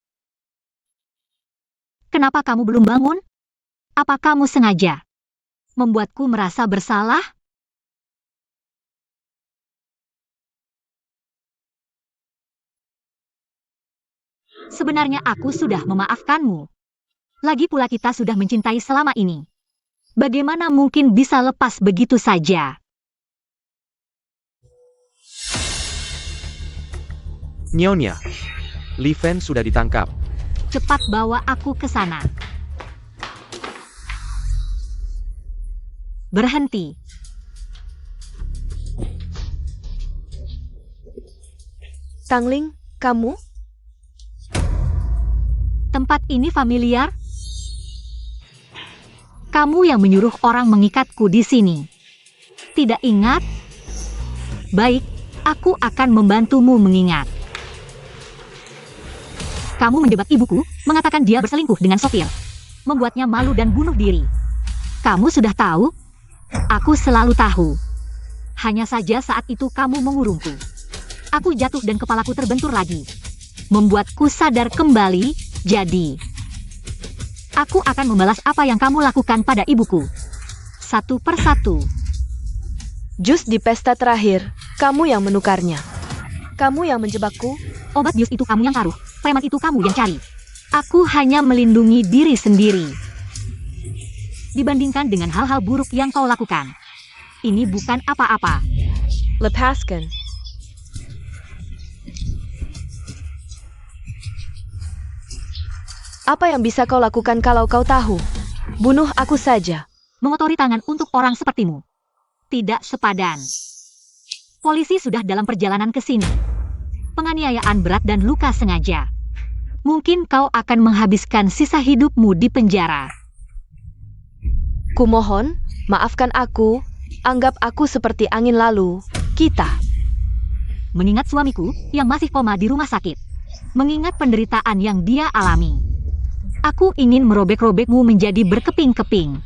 Kenapa kamu belum bangun? Apa kamu sengaja membuatku merasa bersalah? Sebenarnya aku sudah memaafkanmu. Lagi pula kita sudah mencintai selama ini. Bagaimana mungkin bisa lepas begitu saja? Nyonya, Li Fen sudah ditangkap. Cepat bawa aku ke sana. Berhenti. Tangling, kamu? Tempat ini familiar? Kamu yang menyuruh orang mengikatku di sini. Tidak ingat? Baik, aku akan membantumu mengingat. Kamu menjebak ibuku, mengatakan dia berselingkuh dengan sopir. Membuatnya malu dan bunuh diri. Kamu sudah tahu? Aku selalu tahu. Hanya saja saat itu kamu mengurungku. Aku jatuh dan kepalaku terbentur lagi. Membuatku sadar kembali, jadi aku akan membalas apa yang kamu lakukan pada ibuku. Satu persatu. Jus di pesta terakhir, kamu yang menukarnya. Kamu yang menjebakku. Obat bius itu kamu yang taruh, preman itu kamu yang cari. Aku hanya melindungi diri sendiri. Dibandingkan dengan hal-hal buruk yang kau lakukan, ini bukan apa-apa. Lepaskan. Apa yang bisa kau lakukan kalau kau tahu? Bunuh aku saja. Mengotori tangan untuk orang sepertimu tidak sepadan. Polisi sudah dalam perjalanan ke sini. Penganiayaan berat dan luka sengaja. Mungkin kau akan menghabiskan sisa hidupmu di penjara. Kumohon, maafkan aku. Anggap aku seperti angin lalu. Kita. Mengingat suamiku yang masih koma di rumah sakit. Mengingat penderitaan yang dia alami. Aku ingin merobek-robekmu menjadi berkeping-keping.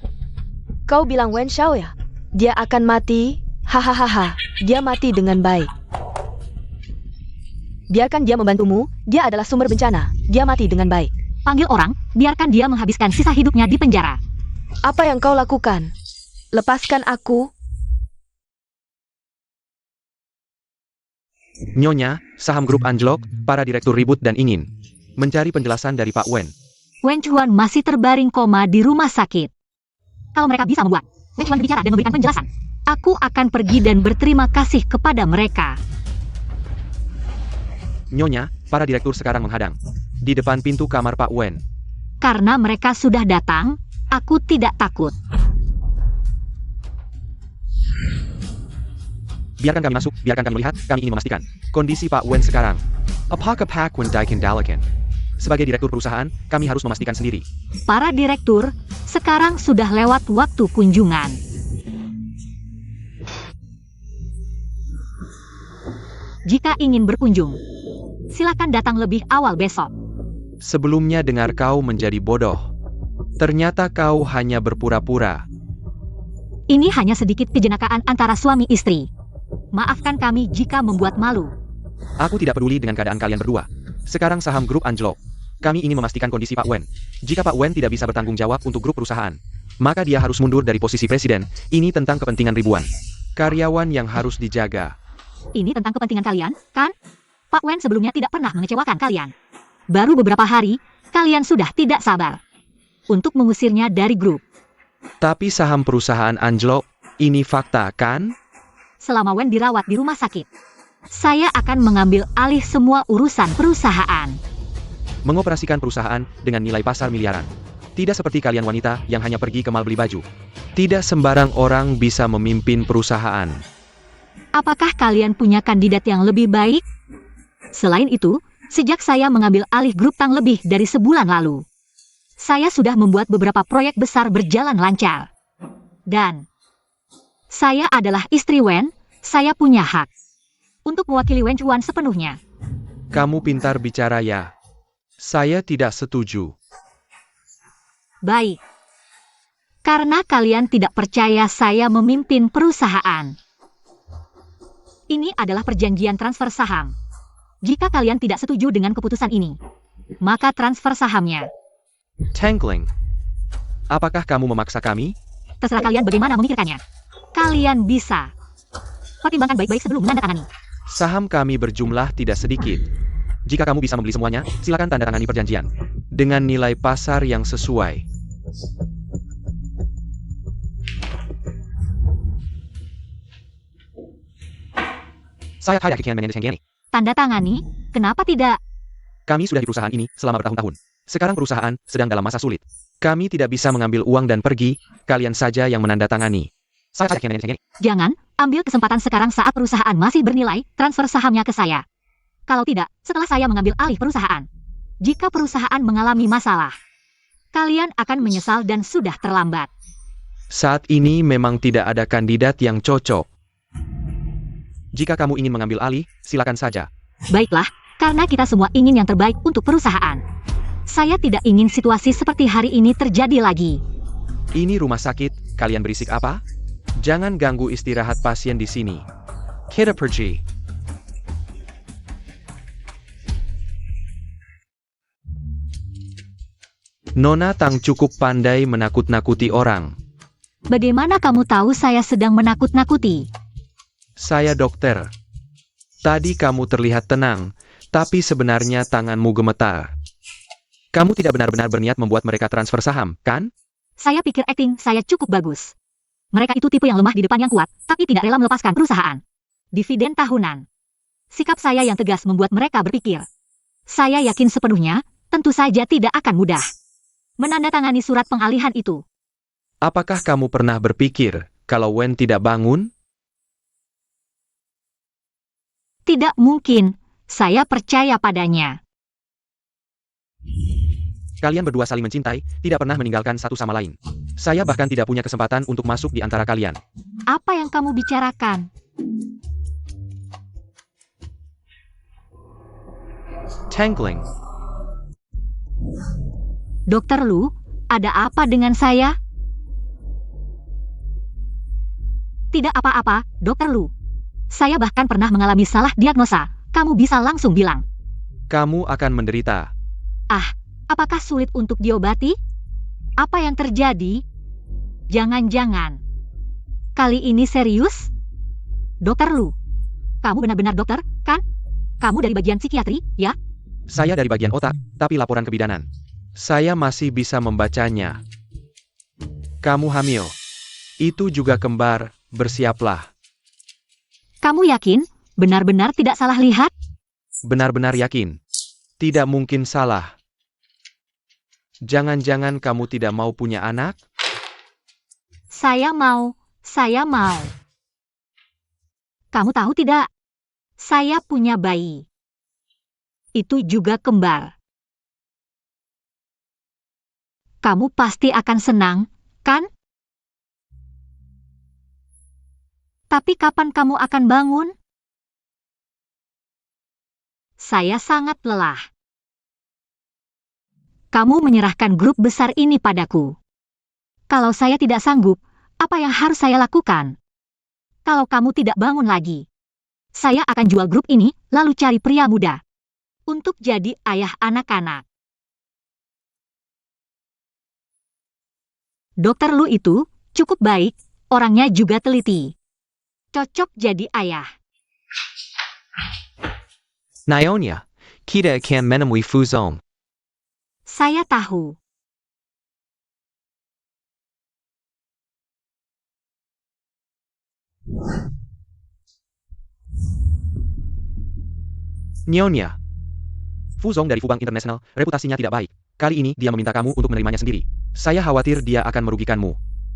Kau bilang Wen Xiao ya? Dia akan mati. Hahaha. Dia mati dengan baik. Biarkan dia membantumu. Dia adalah sumber bencana. Dia mati dengan baik. Panggil orang, biarkan dia menghabiskan sisa hidupnya di penjara. Apa yang kau lakukan? Lepaskan aku. Nyonya, saham grup anjlok, para direktur ribut dan ingin mencari penjelasan dari Pak Wen. Wen Chuan masih terbaring koma di rumah sakit. Kalau mereka bisa membuat Wen Chuan berbicara dan memberikan penjelasan, aku akan pergi dan berterima kasih kepada mereka. Nyonya, para direktur sekarang menghadang di depan pintu kamar Pak Wen. Karena mereka sudah datang, aku tidak takut. Biarkan kami masuk, biarkan kami melihat, kami ingin memastikan kondisi Pak Wen sekarang. Apakah Pak Wen dikendalikan? Sebagai direktur perusahaan, kami harus memastikan sendiri. Para direktur, sekarang sudah lewat waktu kunjungan. Jika ingin berkunjung, silakan datang lebih awal besok. Sebelumnya dengar kau menjadi bodoh. Ternyata kau hanya berpura-pura. Ini hanya sedikit kejenakaan antara suami istri. Maafkan kami jika membuat malu. Aku tidak peduli dengan keadaan kalian berdua. Sekarang saham grup anjlok. Kami ingin memastikan kondisi Pak Wen. Jika Pak Wen tidak bisa bertanggung jawab untuk grup perusahaan, maka dia harus mundur dari posisi presiden. Ini tentang kepentingan ribuan karyawan yang harus dijaga. Ini tentang kepentingan kalian, kan? Pak Wen sebelumnya tidak pernah mengecewakan kalian. Baru beberapa hari, kalian sudah tidak sabar untuk mengusirnya dari grup. Tapi saham perusahaan anjlok, ini fakta kan? Selama Wen dirawat di rumah sakit, saya akan mengambil alih semua urusan perusahaan. Mengoperasikan perusahaan dengan nilai pasar miliaran. Tidak seperti kalian wanita yang hanya pergi ke mall beli baju. Tidak sembarang orang bisa memimpin perusahaan. Apakah kalian punya kandidat yang lebih baik? Selain itu, sejak saya mengambil alih grup Tang lebih dari sebulan lalu, saya sudah membuat beberapa proyek besar berjalan lancar. Dan saya adalah istri Wen, saya punya hak untuk mewakili Wen Chuan sepenuhnya. Kamu pintar bicara ya. Saya tidak setuju. Baik. Karena kalian tidak percaya saya memimpin perusahaan. Ini adalah perjanjian transfer saham. Jika kalian tidak setuju dengan keputusan ini, maka transfer sahamnya. Tangling. Apakah kamu memaksa kami? Terserah kalian bagaimana memikirkannya. Kalian bisa pertimbangkan baik-baik sebelum menandatangani. Saham kami berjumlah tidak sedikit. Jika kamu bisa membeli semuanya, silakan tanda tangani perjanjian dengan nilai pasar yang sesuai. Saya yakin mengenai. Tanda tangani? Kenapa tidak? Kami sudah di perusahaan ini selama bertahun-tahun. Sekarang perusahaan sedang dalam masa sulit. Kami tidak bisa mengambil uang dan pergi, kalian saja yang menandatangani. Saya yakin mengenai. Jangan ambil kesempatan sekarang saat perusahaan masih bernilai, transfer sahamnya ke saya. Kalau tidak, setelah saya mengambil alih perusahaan. Jika perusahaan mengalami masalah, kalian akan menyesal dan sudah terlambat. Saat ini memang tidak ada kandidat yang cocok. Jika kamu ingin mengambil alih, silakan saja. Baiklah, karena kita semua ingin yang terbaik untuk perusahaan. Saya tidak ingin situasi seperti hari ini terjadi lagi. Ini rumah sakit, kalian berisik apa? Jangan ganggu istirahat pasien di sini. Kita pergi. Nona Tang cukup pandai menakut-nakuti orang. Bagaimana kamu tahu saya sedang menakut-nakuti? Saya dokter. Tadi kamu terlihat tenang, tapi sebenarnya tanganmu gemetar. Kamu tidak benar-benar berniat membuat mereka transfer saham, kan? Saya pikir akting saya cukup bagus. Mereka itu tipe yang lemah di depan yang kuat, tapi tidak rela melepaskan perusahaan. Dividen tahunan. Sikap saya yang tegas membuat mereka berpikir. Saya yakin sepenuhnya, tentu saja tidak akan mudah menandatangani surat pengalihan itu. Apakah kamu pernah berpikir, kalau Wen tidak bangun? Tidak mungkin, saya percaya padanya. Kalian berdua saling mencintai, tidak pernah meninggalkan satu sama lain. Saya bahkan tidak punya kesempatan untuk masuk di antara kalian. Apa yang kamu bicarakan? Tangling. Dokter Lu, ada apa dengan saya? Tidak apa-apa, Dokter Lu. Saya bahkan pernah mengalami salah diagnosa. Kamu bisa langsung bilang. Kamu akan menderita. Apakah sulit untuk diobati? Apa yang terjadi? Jangan-jangan. Kali ini serius? Dokter Lu, kamu benar-benar dokter, kan? Kamu dari bagian psikiatri, ya? Saya dari bagian otak, tapi laporan kebidanan. Saya masih bisa membacanya. Kamu hamil. Itu juga kembar, bersiaplah. Kamu yakin? Benar-benar tidak salah lihat? Benar-benar yakin. Tidak mungkin salah. Jangan-jangan kamu tidak mau punya anak? Saya mau. Kamu tahu tidak? Saya punya bayi. Itu juga kembar. Kamu pasti akan senang, kan? Tapi kapan kamu akan bangun? Saya sangat lelah. Kamu menyerahkan grup besar ini padaku. Kalau saya tidak sanggup, apa yang harus saya lakukan? Kalau kamu tidak bangun lagi, saya akan jual grup ini, lalu cari pria muda untuk jadi ayah anak-anak. Dokter Lu itu cukup baik, orangnya juga teliti. Cocok jadi ayah. Nyonya, kita akan menemui Fuzong. Saya tahu. Nyonya. Fuzong dari Fubang International, reputasinya tidak baik. Kali ini dia meminta kamu untuk menerimanya sendiri. Saya khawatir dia akan merugikanmu.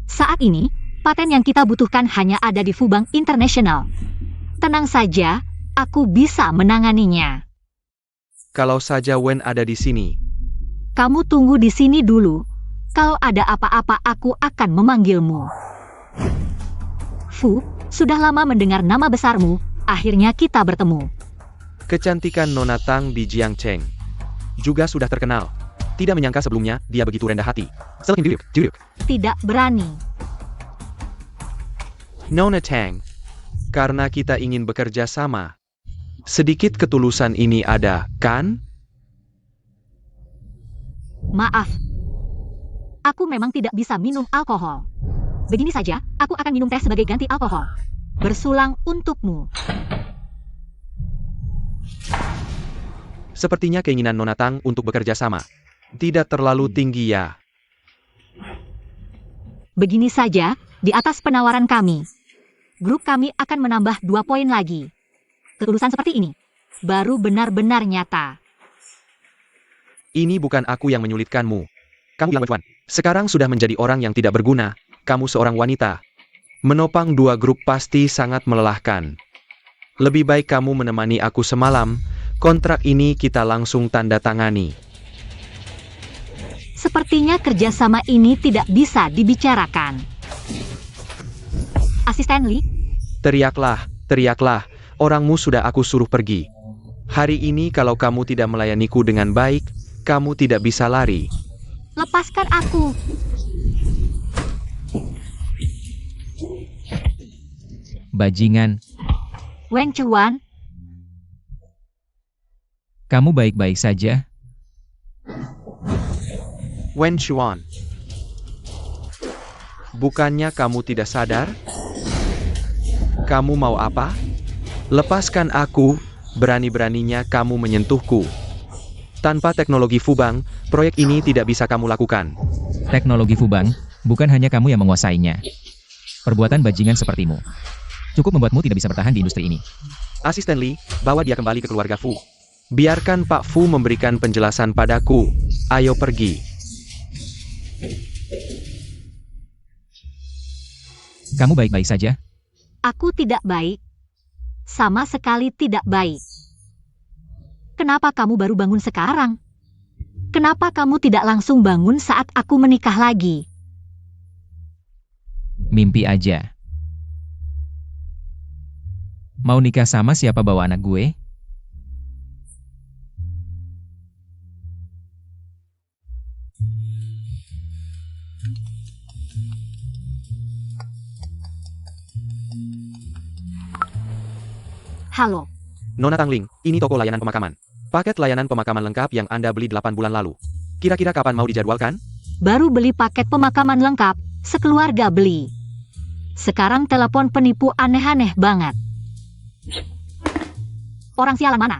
Saat ini, paten yang kita butuhkan hanya ada di Fubang International. Tenang saja, aku bisa menanganinya. Kalau saja Wen ada di sini. Kamu tunggu di sini dulu. Kalau ada apa-apa aku akan memanggilmu. Fu, sudah lama mendengar nama besarmu, akhirnya kita bertemu. Kecantikan Nona Tang di Jiangcheng juga sudah terkenal. Tidak menyangka sebelumnya dia begitu rendah hati. Tidak berani. Nona Tang, karena kita ingin bekerja sama. Sedikit ketulusan ini ada, kan? Maaf. Aku memang tidak bisa minum alkohol. Begini saja, aku akan minum teh sebagai ganti alkohol. Bersulang untukmu. Sepertinya keinginan Nona Tang untuk bekerja sama tidak terlalu tinggi ya. Begini saja, di atas penawaran kami, grup kami akan menambah 2 poin lagi. Ketulusan seperti ini baru benar-benar nyata. Ini bukan aku yang menyulitkanmu. Kamu bilang Wan, sekarang sudah menjadi orang yang tidak berguna. Kamu seorang wanita. Menopang 2 grup pasti sangat melelahkan. Lebih baik kamu menemani aku semalam. Kontrak ini kita langsung tanda tangani. Sepertinya kerjasama ini tidak bisa dibicarakan. Asisten Lee, Teriaklah, teriaklah. Orangmu sudah aku suruh pergi. Hari ini kalau kamu tidak melayaniku dengan baik, kamu tidak bisa lari. lepaskan aku. Bajingan, Wen Chuan, kamu baik-baik saja? Wen Chuan. Bukannya kamu tidak sadar? Kamu mau apa? Lepaskan aku, berani-beraninya kamu menyentuhku. Tanpa teknologi Fubang, proyek ini tidak bisa kamu lakukan. Teknologi Fubang, bukan hanya kamu yang menguasainya. Perbuatan bajingan sepertimu cukup membuatmu tidak bisa bertahan di industri ini. Asisten Lee, bawa dia kembali ke keluarga Fu. Biarkan Pak Fu memberikan penjelasan padaku. Ayo pergi. Kamu baik-baik saja? aku tidak baik. Sama sekali tidak baik. Kenapa kamu baru bangun sekarang? Kenapa kamu tidak langsung bangun saat aku menikah lagi? Mimpi aja. Mau nikah sama siapa bawa anak gue? Halo, Nona Tangling, ini toko layanan pemakaman. Paket layanan pemakaman lengkap yang Anda beli 8 bulan lalu. Kira-kira kapan mau dijadwalkan? baru beli paket pemakaman lengkap, sekeluarga beli. Sekarang telepon penipu aneh-aneh banget. Orang sialan mana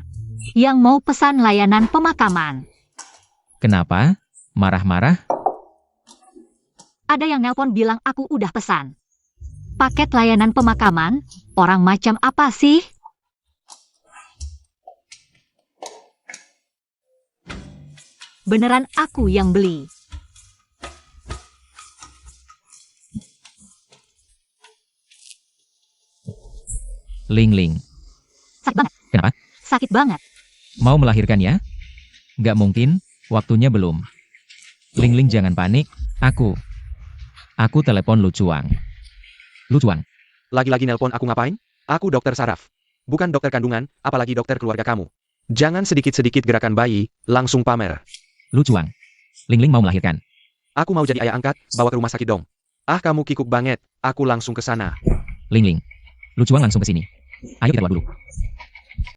yang mau pesan layanan pemakaman? Kenapa? Marah-marah? Ada yang nelpon bilang aku udah pesan. Paket layanan pemakaman? Orang macam apa sih? Beneran aku yang beli. Ling. Sakit banget. Kenapa? Sakit banget. Mau melahirkan ya? Gak mungkin, waktunya belum. Ling jangan panik, aku telepon Lu Chuang. Lu Chuang, Lagi-lagi nelpon aku ngapain? Aku dokter saraf. Bukan dokter kandungan, apalagi dokter keluarga kamu. Jangan sedikit-sedikit gerakan bayi, langsung pamer. Lu Chuang. Ling mau melahirkan. Aku mau jadi ayah angkat, bawa ke rumah sakit dong. Ah kamu kikuk banget, aku langsung ke sana. Ling. Lu Chuang langsung ke sini. Ayo kita keluar dulu.